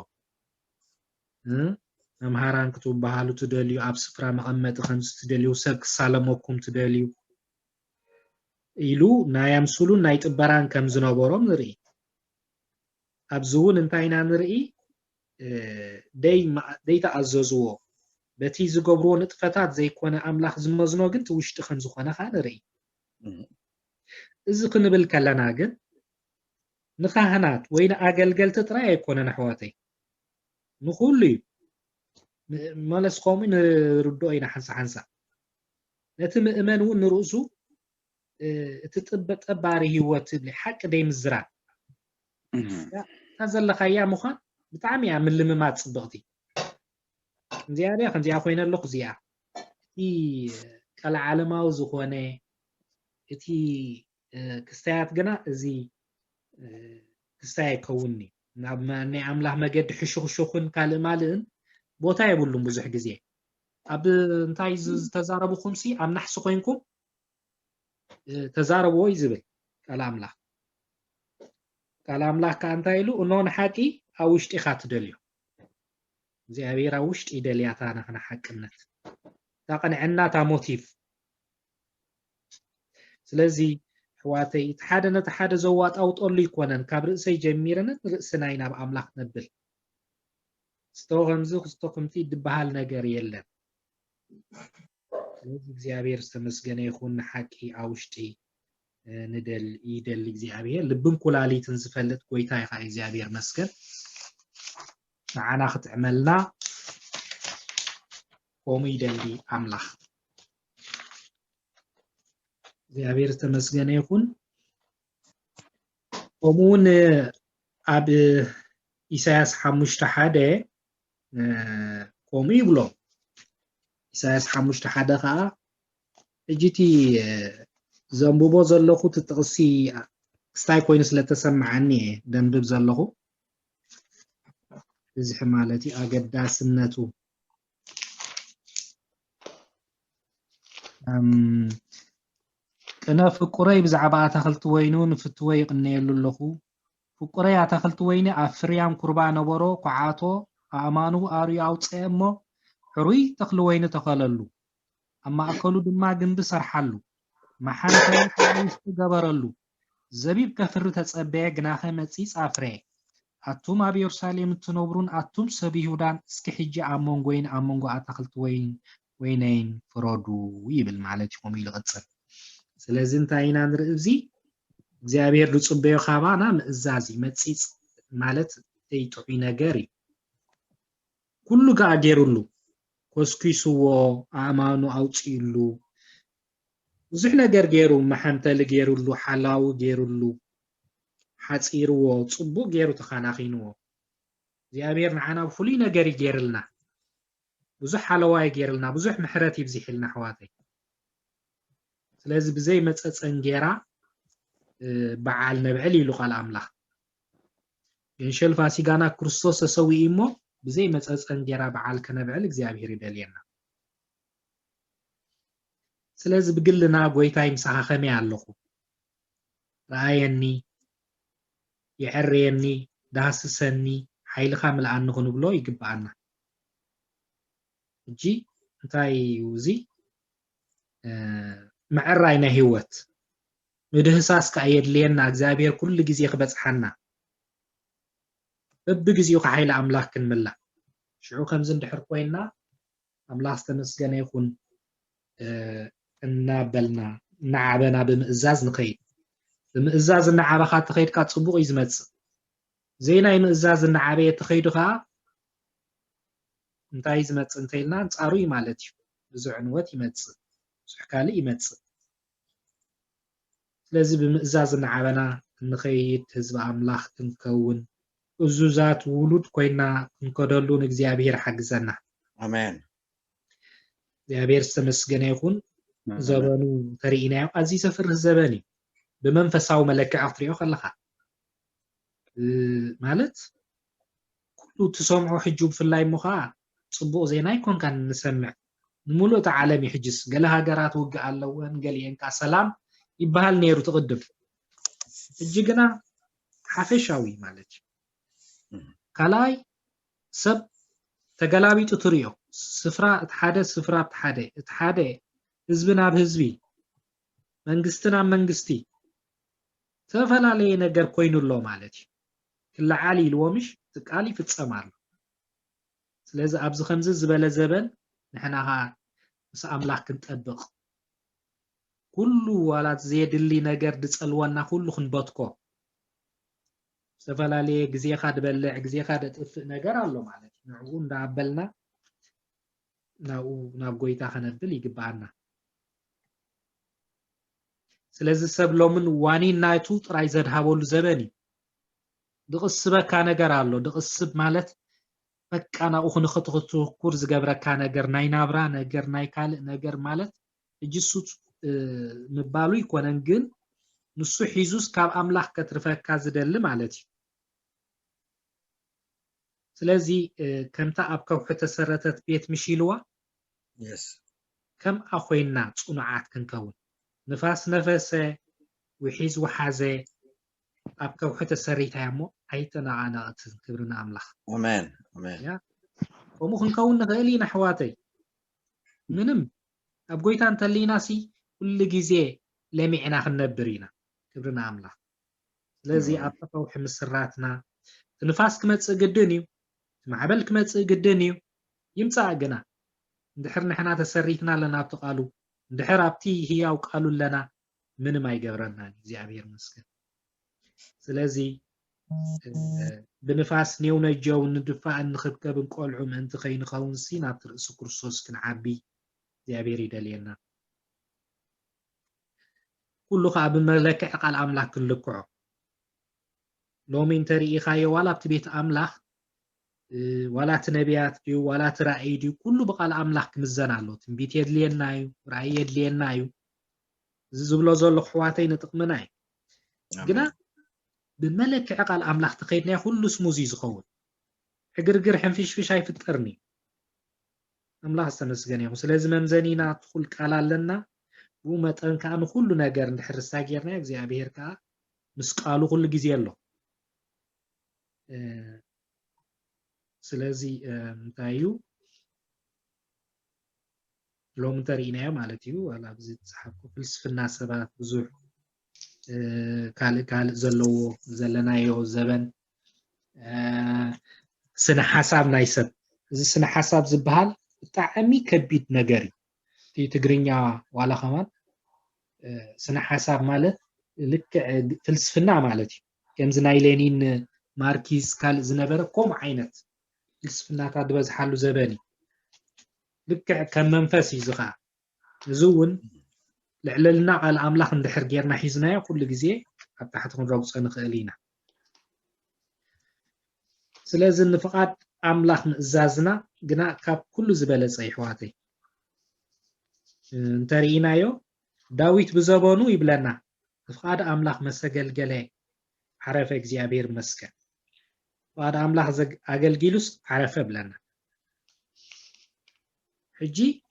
መምሃራን ክትባሃሉ ትደልዩ አብ ስፍራ መቀመጥ ከም ዝትደልዩ ሰብ ክሳለመኩም ትደልዩ ኢሉ ናይ ኣምስሉ ናይ ጥበራን ከም ዝነበሮም ንርኢ ኣብዙውን እንታይና ንርኢ ደይ ተኣዘዝዎ በቲ ዝገብርዎ ንጥፈታት ዘይኮነ ኣምላኽ ዝመዝኖ ግን ትውሽጢ ከም ዝኾነ ካ ንርኢ እዚ ክንብል ከለና ግን ንካህናት ወይ ንኣገልገልቲ ጥራይ ኣይኮነን ኣሕዋተይ ንኹሉ እዩ መለስኮም ንርድኦ ኢና ሓንሳ ነቲ ምእመን እውን ንርእሱ تطبق هيوت حق دي مزرع تزل خيا مخا بتعمي من لممات صدقتي زياده خنزي اخوينا لو خزيا تي قال عالماو زخونه تي كستايات جنا زي كستاي كوني ني املاح مجد حشوخن قال مالن بوتا يبلون بزح غزي اب انتاي تزاربو خمسي ام نحس خوينكم تزاربو يزبل قال املاح كانت يلو انون حقي اوشتي خاتدليو እግዚአብሔር ውሽጥ ይደልያታና ከነ ሐቅነት ታቀንዕና ታ ሞቲቭ ስለዚ ሕዋተይ ተሓደነት ሓደ ዘዋጣው ጦሉ ይኮነን ካብ ርእሰይ ጀሚረን ርእስና ኢና በአምላኽ ነብል ስተወምዙ ክስተከምቲ ድበሃል ነገር የለን ስለዚ እግዚአብሔር ዝተመስገነ ይኹን ሐቂ አውሽጢ ንደል ይደል እግዚአብሔር ልብን ኩላሊትን ዝፈልጥ ጎይታ ይኻ እግዚአብሔር መስገን معنا ختعملنا قومي دلي أملاح زيابير تمسجن يكون قومون أب إساس حمش تحدى قومي بلو إساس حمش تحدى خا جيتي زنبوبو زلخو تتقصي ستاي كوينس لتسمعني دنبب زلخو بزح مالتي أقداسنتو أنا فقري بزعبا تخلت وينون فتوي قنيلو لخو فقري تخلت ويني أفريام قربا نبرو قعاتو أمانو أرياو تسيمو حروي تخلو وين تخللو أما أكلو دما جنب سرحلو ما حنت حايس جبرلو زبيب كفر تتصبع جناخه متسيس أفري أتوم أبي يرساليم تنوبرون أتوم سبي يودان سكحجة أمونغوين أمونغو أتخلت وينين فرودو ويبل معلش قومي لغتصل سلازم تاينا نرئزي እግዚአብሔር ልጽበዮ ኻባና ምእዛዚ መጽጽ ማለት ተይጥዑ ነገሪ ኩሉ ጋር ገይሩሉ ኮስኪስዎ አማኑ አውጪሉ ብዙሕ ነገር ገይሩ መሐንተል ገይሩሉ ሓላው ገይሩሉ ሓጺርዎ ጽቡቅ ገይሩ ተኻናኺንዎ እግዚአብሔር ንዓና ፍሉይ ነገር ይገይርልና ብዙሕ ሓለዋይ ገይርልና ብዙሕ ምሕረት ይብዝሕልና ሕዋተይ ስለዚህ ብዘይ መጸጸን ገይራ بعال نبعل يلقى الأملاح ينشل فاسيقانا كريستوس سوي إمو بزي مسأس أنجرا بعال كنبعل إكزيابير يدلينا سلاز بقلنا قويتا يمساها خمي عاللخو رأيني يعريني داسسني حيل خامل عنه نبلو يقب عنا جي انتاي وزي معرينا هيوت مدهساس كأيد لينا እግዚአብሔር كل ጊዜ خبصحنا ببግዚው ከኃይለ አምላክ ክንምላ ሽዑ ከምዝ እንድሕር ኮይና አምላክ ተመስገነ ይኹን እናበልና ናዓበና ብምእዛዝ ንኸይድ ብምእዛዝ ናዓበኻ ተኸይድካ ጽቡቕ ይዝመጽእ ዘይናይ ምእዛዝ ናዓበየ ተኸይድኻ እንታይ ይዝመጽእ እንተይልና ጻሩይ ማለት እዩ ብዙሕ ንወት ይመጽእ ብዙሕ ካልእ ይመጽእ ስለዚህ ብምእዛዝ ናዓበና ንኸይድ ህዝብ አምላክ ክንከውን እዙዛት ውሉድ ኮይና ክንከደሉን እግዚአብሔር ሓግዘና
አሜን
እግዚአብሔር ተመስገነ ይኹን ዘበኑ ተሪኢናዮ አዚ ሰፍርህ ዘበኒ ብመንፈሳዊ መለክዕ አፍሪዮ ከለኻ ማለት ኩሉ ትሰምዖ ሕጁ ብፍላይ ሞኻ ጽቡቕ ዜና ይኮንካ ንሰምዕ ንሙሉእ ዓለም ይሕጅስ ገለ ሃገራት ውግእ ኣለወን ገሊአንካ ሰላም ይባሃል ነይሩ ተقدم እጅግና ሓፈሻዊ ማለት ካላይ ሰብ ተገላቢጡ ትሪዮ ስፍራ እትሓደ ስፍራ እትሓደ እትሓደ ህዝብና በህዝቢ መንግስትና መንግስቲ ተፈላለየ ነገር ኮይኑሎ ማለት ክላዓሊ ኢልዎምሽ ትቃሊ ፍጸማሉ ስለዚህ ኣብዚ ከምዚ ዝበለ ዘበን ንሕናኻ ምስ አምላክ ክንጠብቕ ኩሉ ዋላት ዘየድሊ ነገር ድጸልወና ኩሉ ክንበትኮ ዝተፈላለዩ ግዜኻ ድበልዕ ግዜኻ ድጥፍእ ነገር ኣሎ ማለት ንዕኡ እንዳበልና ናብ ጎይታ ከነብል ይግባአና ስለዚህ ሰብ ሎምን ዋኒናይቱ ጥራይ ዘድሃበሉ ዘበን ድቕስበካ ነገር ኣሎ ድቕስብ ማለት በቃ ናኡ ክንኽትኩር ዝገብረካ ነገር ናይ ናብራ ነገር ናይ ካልእ ነገር ማለት እጅሱ ምባሉ ይኮነን ግን ንሱ ሒዙስ ካብ አምላክ ከትርፈካ ዝደሊ ማለት እዩ ስለዚህ ከምታ ኣብ ከውሒ ተሰረተት ቤት ምሽልዋ ከም ኣኾይና ጽኑዓት ክንከውን ንፋስ ነፈሰ ውሒዝ ወሓዘ ኣብ ከውሒ ተሰሪታ እሞ ኣይተናኣናቕትን ክብርና አምላክ
አሜን አሜን
ያ ከምኡ ክንከውን ንኽእል ኢና ሕዋተይ ምንም ኣብ ጎይታ እንተሊናሲ كل جزء لمعنا خنبرينا كبرنا أملاك لذي أبقوا حمس سراتنا تنفاس كمتس قدنيو معبل كمتس قدنيو يمتع جنا ندحر نحنا تسريتنا لنا بتقالوا ندحر أبتي هي أو قالوا لنا من ما يجبرنا زي عبير مسكن لذي بنفاس نيونا جو ندفع نخبك بنقول عم أنت خين خون سينا ترأس كرسوس كنعبي زي عبير يدلينا كله خاب ملك قال أملاك كلكوا لو من تري خاي ولا بتبيت أملاك ولا تنبيات ديو ولا ترأي ديو كله بقال أملاك مزنا له تنبيت يدلين نايو رأي يدلين نايو زبلا زل خواتين تقمناي جنا بملك قال أملاك تقيدنا كله اسمه زيز خون حجرجر حنفيش فيش هيفطرني أملاح استمسجن يوم سلازم ممزنينا تقول كالا لنا ومتن كأنه كل نجار نحر الساجرنا زي أبير كا مسقالو كل جزء له سلازي متايو لو مترينا يوم على تيو ولا بزيد صحابكم فلسفنا سبات بزوح كال زلو زلنا يو زبن سنة حساب نايسب إذا سنة حساب زبهال تعمي كبيت نجاري تي تجرينيا ولا خمان سنة حساب مالت لك فلسفنا مالتي كم زنايلينين ماركيز كال زنبرة كم عينت فلسفنا كاد بز حلو زباني لك كم منفسي زخا زون لعللنا على الأملاح ندحر جيرنا حيزنا كل جزء حتى حتكون روس نخلينا سلازم فقط أملاح نزازنا جنا كاب كل زبالة صيحواتي انترينا يو داويت بزبانو يبلنا فقط أملاح مسجل جلي عرف إجزيابير مسكن فقط أملاح أجل جيلوس عرف بلنا حجي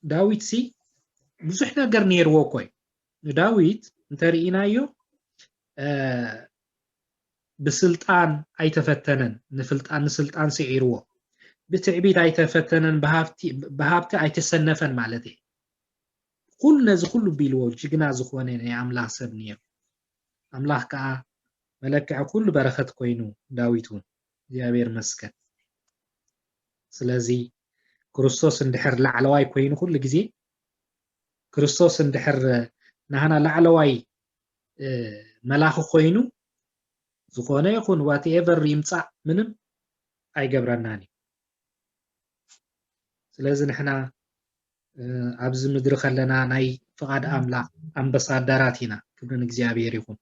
داويت سي بزحنا قرنير ووكوي داويت انترينا يو بسلطان أي تفتنن نفلطان نسلطان سعيرو بتعبيد أي تفتنن بهابتي أي تسنفن مالتي كل ناس كله بيلو جينا زخوانين يا أملاح سبنية أملاح كا ملكع كل بركة كوينو داويتون يابير مسكن سلازي كريستوس اندحر لعلواي كوينو كل جزي كريستوس اندحر نهنا لعلواي ملاخ كوينو زخونه يكون whatever يمصع منم أي جبرناني سلازم إحنا أبز مدر خلنا ناي فقاد أملاح أمبسادراتنا كبرنا إجزيابير يكون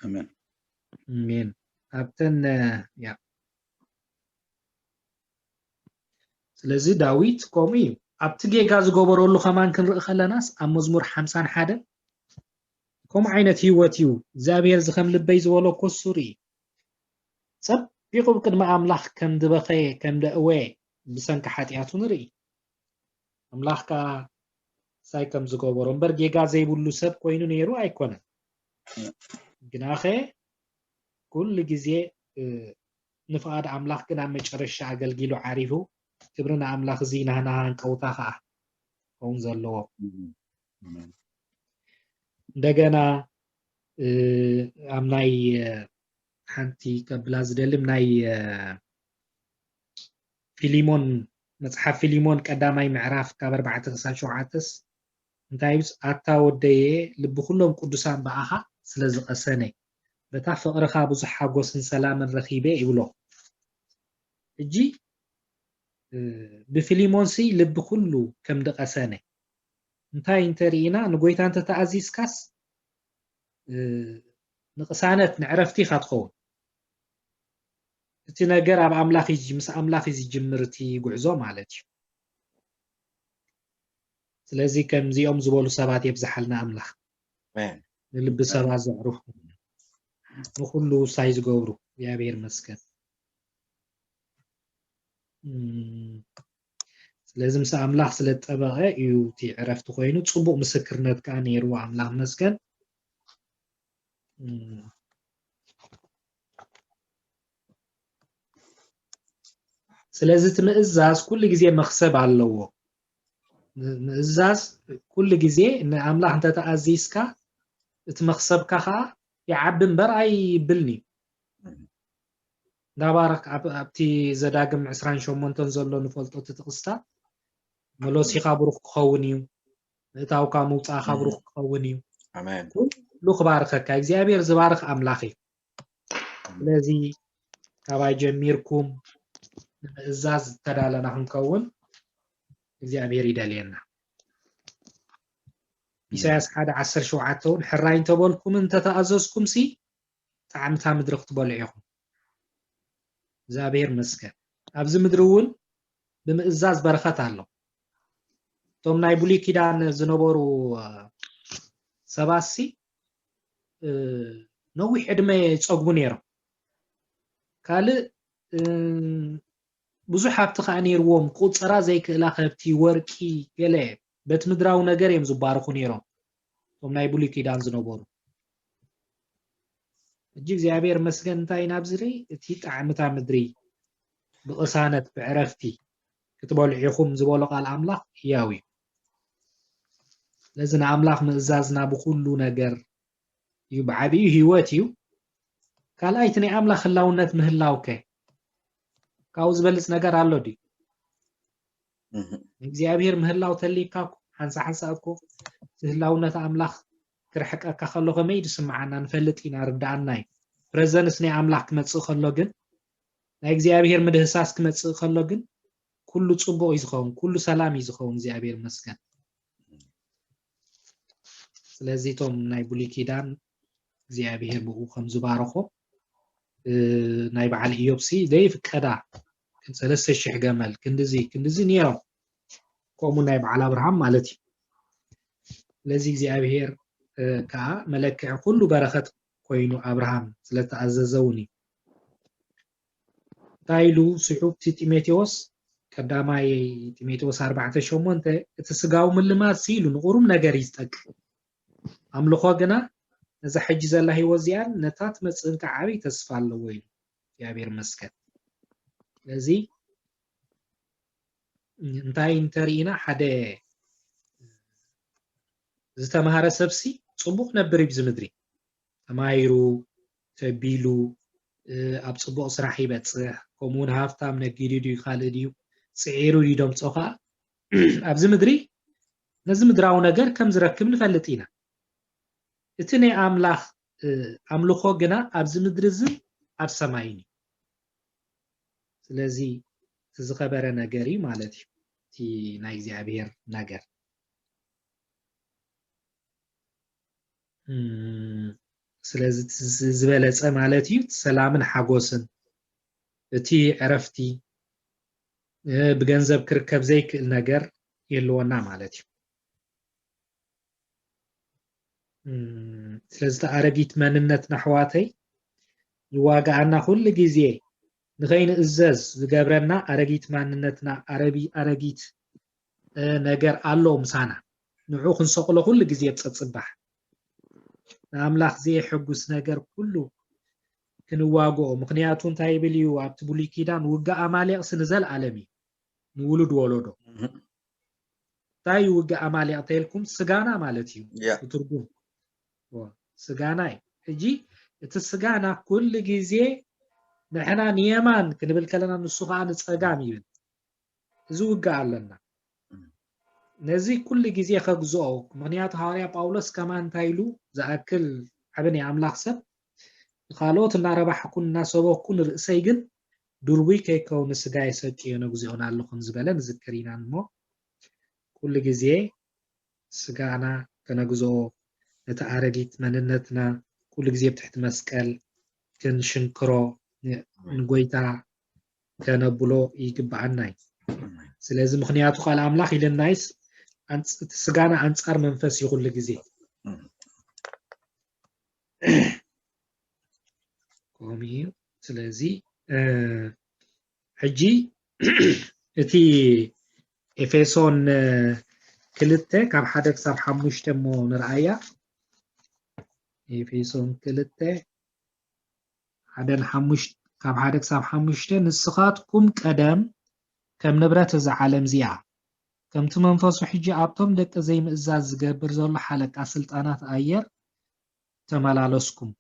آمين
آمين أبتن يا سلازي داويت قومي أبتجي غاز غبر له كمان كن خلناس أم مزمور 51 كم عينت هيوتيو زابير زخم لبيز ولا كسوري صب بيقول قدما أملاح كم دبخي كم دأوي بسنك حاتياتو نري أملاح كا ساي كم زغبرون برجي غازي بولو سب كوينو نيرو أيكونا جناخي كل جزء نفقد أملاح كنا مجرش عقل جيلو عارفو كبرنا أملاح زينا هنا هنقوطا خا ونزلو دغنا أمناي حنتي كبلاز دلم ناي فيليمون مصحف فيليمون قداماي معراف كبر بعد تغسان شوعاتس انتايبس أتا ودي لبخلهم قدسان بأها سلازق السنة بتا فقرخا بزح حاقوسن سلام الرخيبة يقولو اجي بفيليمون سي لبخلو كم دق سنة انتاي انترينا نقويت انت تأزيز كاس نقصانت نعرفتي خاتخون እቲ ነገር ኣብ ኣምላኽ ምስ ኣምላኽ ዝጅምርቲ ጉዕዞ ማለት እዩ ስለዚ ከምዚኦም ዝበሉ ሰባት የብዛሓልና ኣምላኽ ንልቢ ሰባት ዘዕርፉ ንኩሉ ውሳይ ዝገብሩ እግዚአብሔር መስገን ስለዚ ምስ ኣምላኽ ስለጠበቐ እዩ እቲ ዕረፍቲ ኮይኑ ፅቡቅ ምስክርነት ከዓ ነይሩ ኣምላኽ መስገን ስለዚ ትምእዛዝ ኩሉ ግዜ መክሰብ ኣለዎ ምእዛዝ ኩሉ ግዜ ንኣምላኽ እንተ ተኣዚዝካ እቲ መክሰብካ ከዓ ይዓቢ እምበር ኣይብልኒ ዳባረክ ኣብቲ ዘዳግም 28 ዘሎ ንፈልጦ ትጥቅስታት መሎሲኻ ብሩኽ ክኸውን እዩ እታውካ ምውፃእኻ ብሩኽ ክኸውን እዩ
ኣሜን
ኩሉ ክባርከካ እግዚአብሔር ዝባርኽ ኣምላኽ እዩ ስለዚ ካብይ ጀሚርኩም ምእዛዝ ተዳለና ክንከውን እግዚአብሔር ይደልየና ኢሳያስ 1:17 ሕራይ እንተበልኩም እንተተኣዘዝኩም ሲ ጣዕምታ ምድሪ ክትበልዑ ኢኹም እግዚአብሔር መስገን ኣብዚ ምድሪ እውን ብምእዛዝ በረኸት ኣሎ ቶም ናይ ብሉይ ኪዳን ዝነበሩ ሰባሲ
نوح عدمي صقبو نيرو كالي ብዙሕ ሃብቲ ከዓ ነይርዎም ቁፅራ ዘይክእላ ከብቲ ወርቂ ገለ በት ምድራዊ ነገር እዮም ዝባርኹ ነይሮም እቶም ናይ ብሉይ ኪዳን ዝነበሩ እጂ እግዚአብሔር መስገን እንታይ ናብ ዝሪ እቲ ጣዕምታ ምድሪ ብቕሳነት ብዕረፍቲ ክትበልዑ ኢኹም ዝበሎ ቃል ኣምላኽ ህያው እዩ ለዚ ንኣምላኽ ምእዛዝና ብኩሉ ነገር እዩ ብዓብዪ ህይወት እዩ ካልኣይ እቲ ናይ ኣምላኽ ህላውነት ምህላውከ ካው ዝበልጽ ነገር ኣሎ ዲ እግዚአብሔር ምህላው ተሊካ ሓንሳሓሳብኮ ህላውነት ኣምላኽ ክርሕቀካ ከሎ ከመይ ድስምዓና ንፈልጥ ኢና ርዳኣና እዩ ፕሬዘንስ ናይ ኣምላኽ ክመጽእ ከሎ ግን ናይ እግዚአብሔር ምድህሳስ ክመጽእ ከሎ ግን ኩሉ ጽቡቕ እዩ ዝኸውን ኩሉ ሰላም እዩ ዝኸውን እግዚአብሔር መስገን ስለዚ ቶም ናይ ብሉይ ኪዳን እግዚአብሔር ብኡ ከም ዝባረኾ ናይ በዓል ኢዮብሲ ዘይፍቀዳ 3000 ገመል ክንድዚ ነይሮም ከምኡ ናይ በዓል አብርሃም ማለት እዩ ለዚ እግዚአብሔር ከዓ መለክዕ ኩሉ በረኸት ኮይኑ አብርሃም ስለተኣዘዘውኒ ታይሉ ስሑብ ቲሞቴዎስ ቀዳማይ ቲሞቴዎስ 4:8 እቲ ስጋው ምልማት ሲሉ ንቁሩም ነገር ይስጠቅም ኣምልኾ ግና ነዛ ሕጂ ዘላ ህይወት ዚያን ነታት መጽእን ከዓቢ ተስፋ ኣለዎ እዩ እግዚአብሔር መስገን ለዚ እንታይ እንተሪኢና ሓደ ዝተማሃረ ሰብሲ ጽቡቕ ነበር ይብዝ ምድሪ ተማሂሩ ተቢሉ ኣብ ጽቡቕ ስራሕ ይበጽሕ ከምኡውን ሃፍታም ነጊዱ ድዩ ካልእ ድዩ ጽዒሩ ዲዶም ጾኻ ኣብዚ ምድሪ ነዚ ምድራዊ ነገር ከም ዝረክብ ንፈልጥ ኢና እቲ ናይ ኣምላኽ ኣምልኾ ግና ኣብዚ ምድሪ ዝ ኣብ ሰማይ እዩ ስለዚ ዝኸበረ ነገር እዩ ማለት እዩ እቲ ናይ እግዚአብሔር ነገር ስለዚ ዝበለጸ ማለት እዩ ሰላምን ሓጎስን እቲ ዕረፍቲ ብገንዘብ ክርከብ ዘይክእል ነገር የለወና ማለት እዩ ስለዚ ኣረጊት መንነትና ኣሕዋተይ ዝዋጋኣና ኩሉ ግዜ ንኸይንእዘዝ ዝገብረና ኣረጊት ማንነትና ኣረጊት ነገር ኣሎ ምሳና ንዑ ክንሰቕሎ ኩሉ ግዜ ብፀፅባሕ ንኣምላኽ ዘይሕጉስ ነገር ኩሉ ክንዋግኦ ምክንያቱ እንታይ ይብል እዩ ኣብቲ ብሉይ ኪዳን ውጋእ ኣማሌቕ ስንዘለኣለም እዩ ንውሉድ ወለዶ እንታይ ውጋእ ኣማሌቕ ተይልኩም ስጋና ማለት እዩ ትርጉም ስጋና ሕጂ እቲ ስጋና ኩሉ ግዜ ንሕና ንየማን ክንብል ከለና ንሱ ከዓ ንፀጋም ይብል እዚ ውጋእ ኣለና ነዚ ኩሉ ግዜ ከግዝኦ ምክንያቱ ሃዋርያ ጳውሎስ ከማ እንታይ ኢሉ ዝኣክል ዓብን ኣምላኽ ሰብ ካልኦት እናረባሕኩን እናሰበኩን ርእሰይ ግን ድርቡይ ከይከውን ስጋይ ሰጪዮ ነግዚኦን ኣለኹን ዝበለ ንዝክር ኢና እሞ ኩሉ ግዜ ስጋና ከነግዝኦ ነቲ ኣረጊት መንነትና ኩሉ ግዜ ብትሕቲ መስቀል ክንሽንክሮ ንጎይታ ከነብሎ ይግባአና እዩ ስለዚ ምክንያቱ ቃል ኣምላኽ ኢለናይስ እቲ ስጋና አንጻር መንፈስ እዩ ኩሉ ግዜ ቆሚዩ ስለዚ ሕጂ እቲ ኤፌሶን 2 ካብ 1 ክሳብ 5 ሞ ንርአያ ኤፌሶን 2 ካብ 1 ክሳብ 5 ንስኻትኩም ቀደም ከም ንብረት እዚ ዓለም እዚኣ ከምቲ መንፈሱ ሕጂ ኣብቶም ደቂ ዘይምእዛዝ ዝገብር ዘሎ ሓለቃ ስልጣናት ኣየር ተመላለስኩም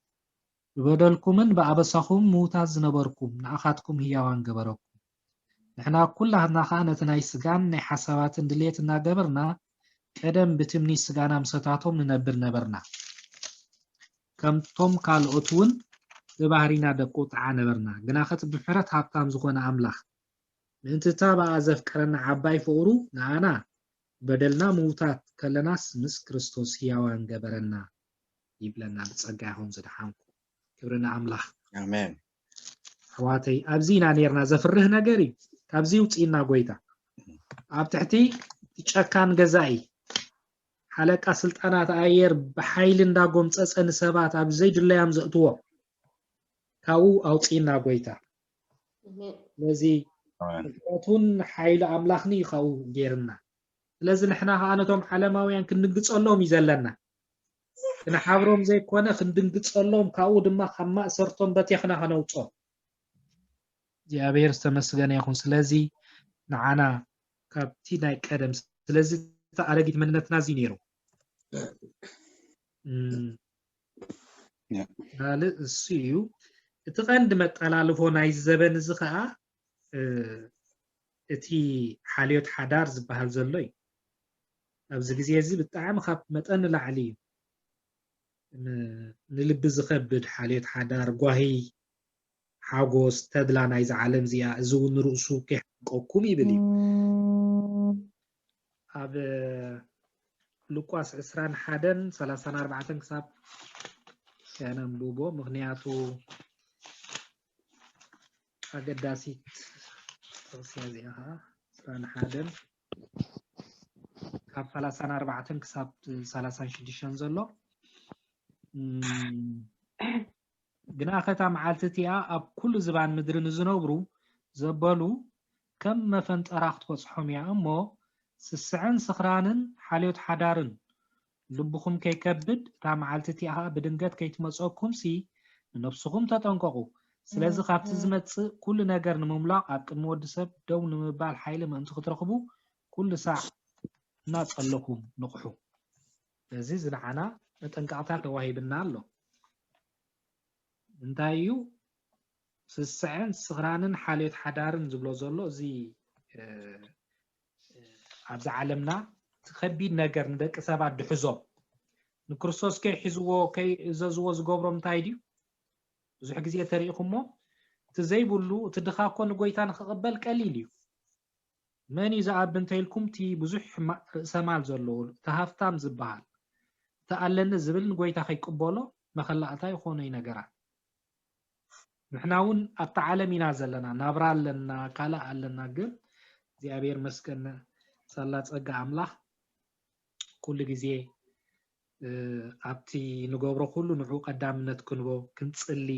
ብበደልኩምን ብኣበሳኹም ምውታት ዝነበርኩም ንኣኻትኩም ህያዋን ገበረኩም ንሕና ኩላትና ከዓ ነቲ ናይ ስጋን ናይ ሓሳባትን ድሌት እናገበርና ቀደም ብትምኒ ስጋና ምሰታቶም ንነብር ነበርና ከምቶም ካልኦት እውን ብባህሪና ደቁ ጣዓ ነበርና ግና ኸት ብሕረት ሃብታም ዝኾነ ኣምላኽ ምእንትታ በኣ ዘፍቀረና ዓባይ ፍቅሩ ንኣና በደልና ምውታት ከለናስ ምስ ክርስቶስ ህያዋን ገበረና ይብለና ብጸጋ ይኹን ዝድሓንኩ ክብርና ኣምላኽ
አሜን
ኣሕዋተይ ኣብዚና ነርና ዘፍርህ ነገር እዩ ካብዚ ውፅኢና ጎይታ ኣብ ትሕቲ ጨካን ገዛኢ حلقة سلطانات أير بحيل انداقوم تسأن سبات أب زيد الليام زأتوا كاو أو تينا قويتا لذي أتون حيل أملاخني خاو جيرنا لازم إحنا هانتهم حلماويان كنقص اللهم يزلنا نحاورهم زي كوانا خندنقص اللهم كاو دما خما سرطون باتيخنا هنوصو እግዚአብሔር ተመስገን ይሁን ስለዚህ ንዓና ካብቲ ናይ ቀደም ስለዚ ተኣረጊት መንነትና እዚ ነይሩ ካልእ እሱ እዩ እቲ ቀንዲ መጠላልፎ ናይ ዘበን እዚ ከዓ እቲ ሓልዮት ሓዳር ዝበሃል ዘሎ እዩ ኣብዚ ግዜ እዚ ብጣዕሚ ካብ መጠን ንላዕሊ እዩ ንልቢ ዝከብድ ሓልዮት ሓዳር ጓሂ ሓጎስ ተድላ ናይ ዝዓለም እዚኣ እዚ እውን ርእሱ ከይሕቆኩም ይብል እዩ ኣብ ሉቃስ 21:34 ክሳብ ያነብቦ ምክንያቱ ኣገዳሲት ተወስያ እዚኣ 21 ካብ 34 ክሳብ 36 ዘሎ ግና ከታ መዓልቲ እቲኣ ኣብ ኩሉ ዝባን ምድሪ ንዝነብሩ ዘበሉ ከም መፈንጠራ ክትበፅሖም እያ እሞ ስስዕን ስኽራንን ሓልዮት ሓዳርን ልብኹም ከይከብድ እታ መዓልቲ እቲኣ ብድንገት ከይትመፀኩም ሲ ንነፍስኹም ተጠንቀቁ ስለዚ ካብቲ ዝመፅእ ኩሉ ነገር ንምምላቕ ኣብ ቅድሚ ወዲ ሰብ ደው ንምባል ሓይሊ ምእንቲ ክትረኽቡ ኩሉ ሳዕ እናፀለኩም ንቑሑ እዚ ዝንዓና መጠንቀቕታ ተዋሂብና ኣሎ እንታይ እዩ ስስዕን ስኽራንን ሓልዮት ሓዳርን ዝብሎ ዘሎ እዚ ኣብዚ ዓለምና ከቢድ ነገር ንደቂ ሰባት ድሕዞም ንክርስቶስ ከይሒዝዎ ከይእዘዝዎ ዝገብሮም እንታይ ድዩ ብዙሕ ግዜ ተሪኢኹሞ እቲ ዘይብሉ እቲ ድኻ እኮ ንጎይታ ንክቕበል ቀሊል እዩ መን እዩ ዝኣቢ እንተኢልኩም እቲ ብዙሕ ርእሰ ማል ዘለዎ እቲ ሃፍታም ዝበሃል እቲ ኣለኒ ዝብል ንጎይታ ከይቅበሎ መኸላእታ ይኾኑ ነገራት ንሕና እውን ኣብቲ ዓለም ኢና ዘለና ናብራ ኣለና ካልእ ኣለና ግን እግዚኣብሔር መስገን ሰላ ፀጋ ኣምላኽ ኩሉ ግዜ ኣብቲ ንገብሮ ኩሉ ንዑ ቀዳምነት ክንቦ ክንፅሊ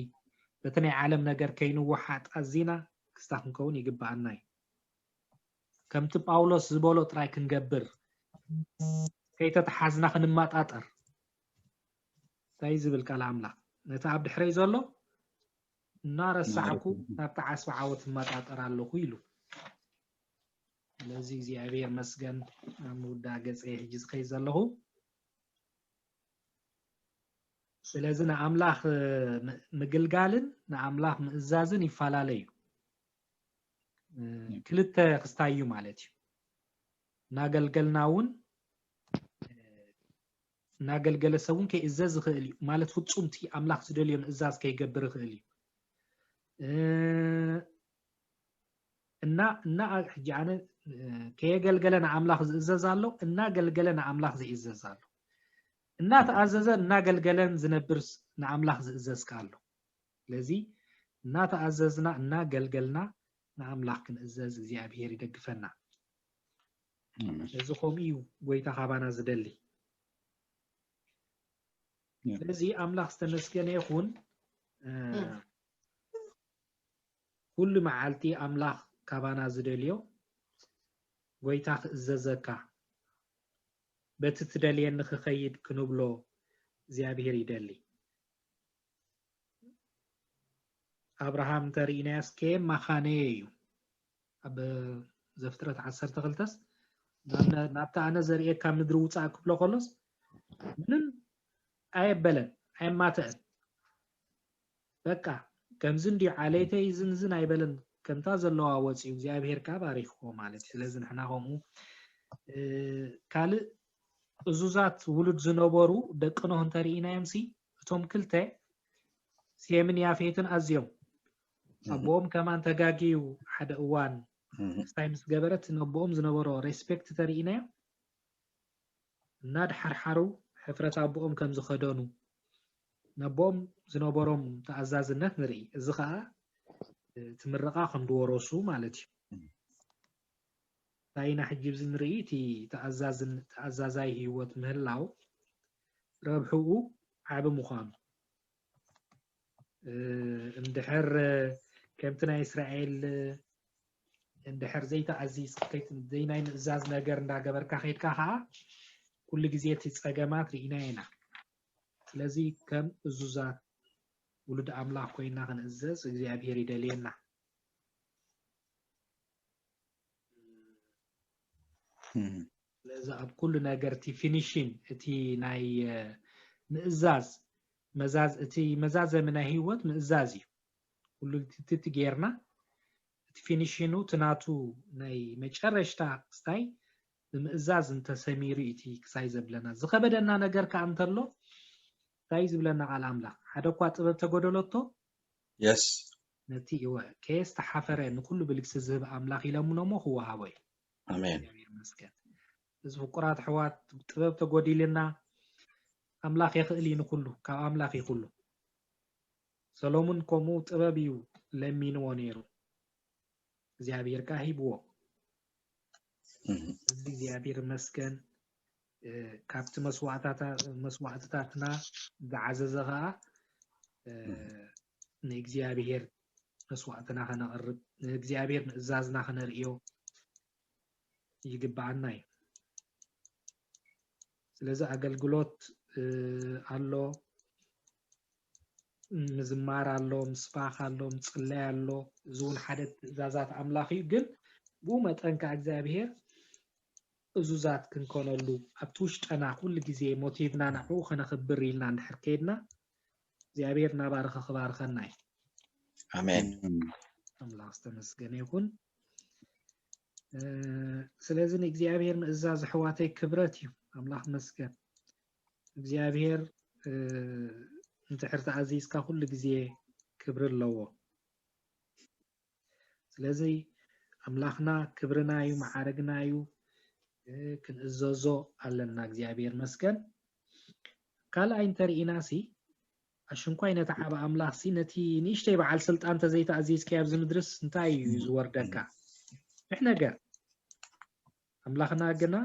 በቲ ናይ ዓለም ነገር ከይንወሓጥ ኣዚና ክስታፍ ክንከውን ይግባአና እዩ ከምቲ ጳውሎስ ዝበሎ ጥራይ ክንገብር ከይተተሓዝና ክንማጣጠር እንታይ ዝብል ቃል ኣምላኽ ነቲ ኣብ ድሕረይ ዘሎ እናረሳዕኩ ናብቲ ዓስቢ ዓወት እመጣጠር ኣለኹ ኢሉ ስለዚ እግዚኣብሔር መስገን ኣብ ምውዳእ ገፀ ሕጂ ዝኸይ ዘለኹ ስለዚ ንኣምላኽ ምግልጋልን ንኣምላኽ ምእዛዝን ይፈላለዩ ክልተ ክስታዩ ማለት እዩ እናገልገልና እውን እናገልገለ ሰብ እውን ከይእዘዝ ይኽእል እዩ ማለት ፍፁምቲ ኣምላኽ ዝደልዮ ምእዛዝ ከይገብር ይኽእል እዩ እና ሕጂ ኣነ ከየገልገለ ንኣምላኽ ዝእዘዝ ኣሎ እናገልገለ ንኣምላኽ ዘይእዘዝ ኣሎ እናተኣዘዘ እናገልገለን ዝነብር ንኣምላኽ ዝእዘዝካ ኣሎ ስለዚ እናተኣዘዝና እናገልገልና ንኣምላኽ ክንእዘዝ እግዚኣብሔር ይደግፈና እዚ ከምኡ እዩ ጎይታ ካባና ዝደሊ ስለዚ ኣምላኽ ዝተመስገነ ይኹን ኩሉ መዓልቲ ኣምላኽ ካባና ዝደልዮ ጎይታ ክእዘዘካ በቲ ትደልየኒ ክኸይድ ክንብሎ እግዚኣብሔር ይደሊ ኣብርሃም እንተሪእናያስ ከየም ማኻነየ እዩ ኣብ ዘፍጥረት 12 ናብታ ኣነ ዘርእየካ ምድሪ ውፃእ ክብሎ ከሎስ ምንም ኣየበለን ኣየማትአን በቃ ከምዚ እንዲሁ ዓለይተይ ዝንዝን ኣይበለን ከምታ ዘለዋ ወፂኡ እግዚኣብሔር ካ ባሪኽዎ ማለት እዩ ስለዚ ንሕና ከምኡ ካልእ እዙዛት ውሉድ ዝነበሩ ደቂ ኖህ እንተሪእናዮም ሲ እቶም ክልተ ሴምን ያፌትን ኣዝዮም ኣቦኦም ከማን ተጋጊዩ ሓደ እዋን ስታይ ምስ ገበረት ነቦኦም ዝነበሮ ሬስፔክት ተሪእናዮም እናድሓርሓሩ ሕፍረት ኣቦኦም ከም ዝኸደኑ ነቦኦም ዝነበሮም ተኣዛዝነት ንርኢ እዚ ከዓ ትምረቓ ከም ዝወረሱ ማለት እዩ تاينا حجب زنريتي تأزازاي هيوت مهلاو ربحو عاب مخان اندحر كمتنا إسرائيل اندحر زيتا عزيز كيت زينا إزاز نجار نعجبر كخير كها كل جزيرة تسقامات ريناينا لذي كم الزوزات ولد أملاك كوينا عن إزاز زي أبيري دليلنا لذا كل نجارتي فينيشين تي ناي مزاز تي مزاز من هيوت مزازي كل تتجيرنا فينيشينو تناتو ناي مشرشتا ستاي مزاز انت سميري تي كسايز بلنا زخبدنا نجار كأنترلو سايز بلنا على عملا هذا قوات بتقولولتو
Yes.
نتي هو كيس تحفر إن كل بالكس زب أملاخ إلى منامه هو هواي
Amen.
إذا فقرات حوات تبب تقولي لنا أملاخ يخلين كله كأملاخ كله سلومون كمو تببيو لمين ونيرو زيابير كهيبو زيابير مسكن كابت مسوعتاتنا بعززها نيجزيابير مسوعتنا خنقرب نيجزيابير نزازنا خنرئيو يجبعناي ስለዚህ አገልግሎት አለው ምዝማር አለው ምስባኽ አለው ምጽላይ አለው ዙን ሐደት ዛዛት አምላኺ ግን በመጠን ከእግዚአብሔር እዙዛት ክንኮነሉ አብቱሽጠና ሁሉ ጊዜ ሞቲቭና ናሁ ከነኽብር ይልና እንድሕርከይድና እግዚአብሔር ናባረኸ ኽባርከናይ
Amen.
አምላኽ ተመስገነ ይሁን ስለዚህ እግዚአብሔር ምእዛዝ ሕዋተይ ክብረት እዩ አምላኽ መስገን እግዚአብሔር እንተሕርታ አዚዝካ ሁሉ ጊዜ ክብር ኣለዎ ስለዚህ አምላኽና ክብርና እዩ ማዕረግና እዩ ክንእዘዞ ኣለና እግዚአብሔር መስገን ካልኣይ እንተርኢናሲ አሽንኳይ ነታ ዓባ አምላኽሲ ነቲ ንእሽተይ በዓል ስልጣን ተዘይተኣዚዝካ ኣብዚ ምድርስ እንታይ እዩ ዝወርደካ ነገር አምላኽና ግና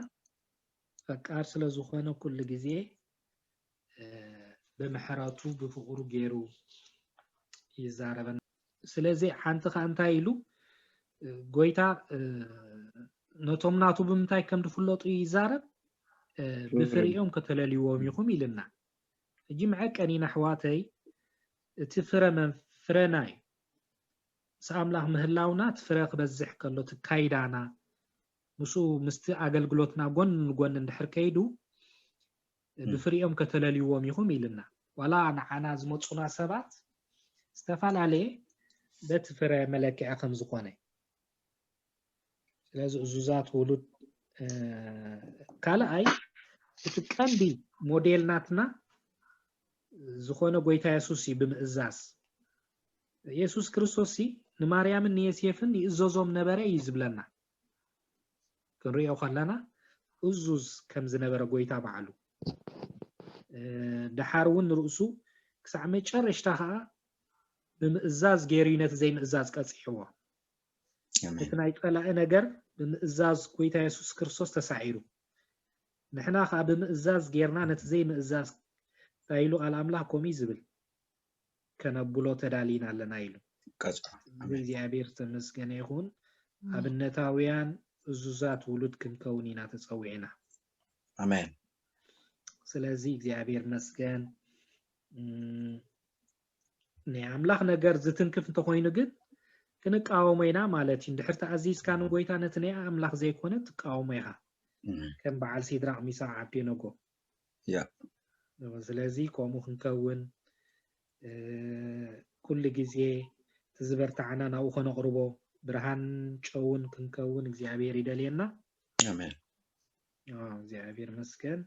ፈቃድ ስለዝኾነ ኩሉ ጊዜ በመሕረቱ በፍቅሩ ገይሩ ይዛረበና ስለዚህ ሓንቲ እንታይ ኢሉ ጎይታ ነቶምናቱ ብምንታይ ከም ድፍለጡ ይዛረብ ብፍሪኦም ከተለልይዎም ይኹም ኢልና እጂ መዐቀኒና ኣሕዋተይ እቲ ፍረናይ ሰአምላኽ ምህላውና ትፍረ ክበዝሕ ከሎ ትካይዳና ምሱ ምስቲ አገልግሎትና ጎን ጎን እንድሕር ከይዱ ብፍሪኦም ከተለልይዎም ይኹም ኢልና ዋላ ንዓና ዝመፁና ሰባት ዝተፈላለዩ በቲ ፍረ መለክዕ ከም ዝኾነ ስለዚ እዙዛት ውሉድ ካልኣይ እቲ ቀንዲ ሞዴልናትና ዝኾነ ጎይታ የሱስ ብምእዛዝ ኢየሱስ ክርስቶስ ንማርያምን ንዮሴፍን ይእዘዞም ነበረ ይዝብለና ክንሪኦ ከለና እዙዝ ከም ዝነበረ ጎይታ በዓሉ ድሓር እውን ርእሱ ክሳዕ መጨረሽታ ከዓ ብምእዛዝ ገይሩ ነቲ ዘይምእዛዝ ቀፂሕዎ እቲ ናይ ጠላኢ ነገር ብምእዛዝ ጎይታ ኢየሱስ ክርስቶስ ተሳዒሩ ንሕና ከዓ ብምእዛዝ ጌርና ነቲ ዘይምእዛዝ ታይሉ አልአምላኽ ኮሚ ዝብል ከነብሎ ተዳሊና ኣለና ኢሉ እግዚአብሔር ተመስገነ ይሁን ኣብነታውያን እዙዛት ውሉድ ክንከውን ኢና ተፀዊዕና
አሜን
ስለዚህ እግዚአብሔር መስገን ንአምላኽ ነገር ዝትንክፍ እንተኮይኑ ግን ክንቃወሞ ኢና ማለት እዩ እንድሕር ተኣዚዝካ ንጎይታ ነቲ ናይ ኣምላኽ ዘይኮነ ትቃወሞ ኢኻ ከም በዓል ሲድራቅ ሚሳቅ ዓብደነጎ ስለዚህ ከምኡ ክንከውን ኩሉ ጊዜ ትዝበርታዕና ናብኡ ከነቕርቦ ብርሃን ጨውን ክንከውን እግዚአብሔር ይደልየና
አሜን
እግዚአብሔር መስገን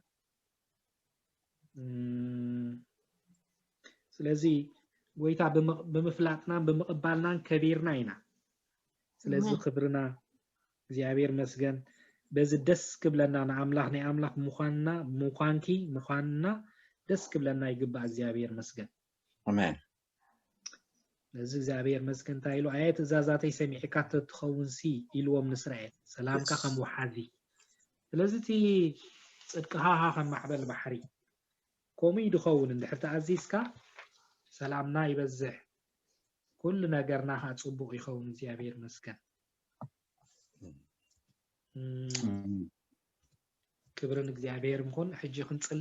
ስለዚህ ጎይታ ብምፍላጥና ብምቕባልና ከቢርና ኢና ስለዚህ ክብርና እግዚአብሔር መስገን በዚ ደስ ክብለና ንአምላኽ ናይ አምላኽ ምዃንና ደስ ክብለና ይግባእ እግዚአብሔር መስገን
አሜን
لذ እግዚአብሔር መስገን ታይሉ አያት እዛዛተይ ሰሚዕካ ተትኸውንሲ ኢልዎም ንስራኤል ሰላምካ ከም ወሓዚ ስለዚህ ቲ ጽድቅሃ ከም ማዕበል ባሕሪ ኮሚ ድኸውን እንድሕር ተኣዚዝካ ሰላምና ይበዝሕ ኩሉ ነገርና ጽቡቕ ይኸውን እግዚአብሔር መስገን ክብርን እግዚአብሔር ምኹን ሕጂ ክንጽል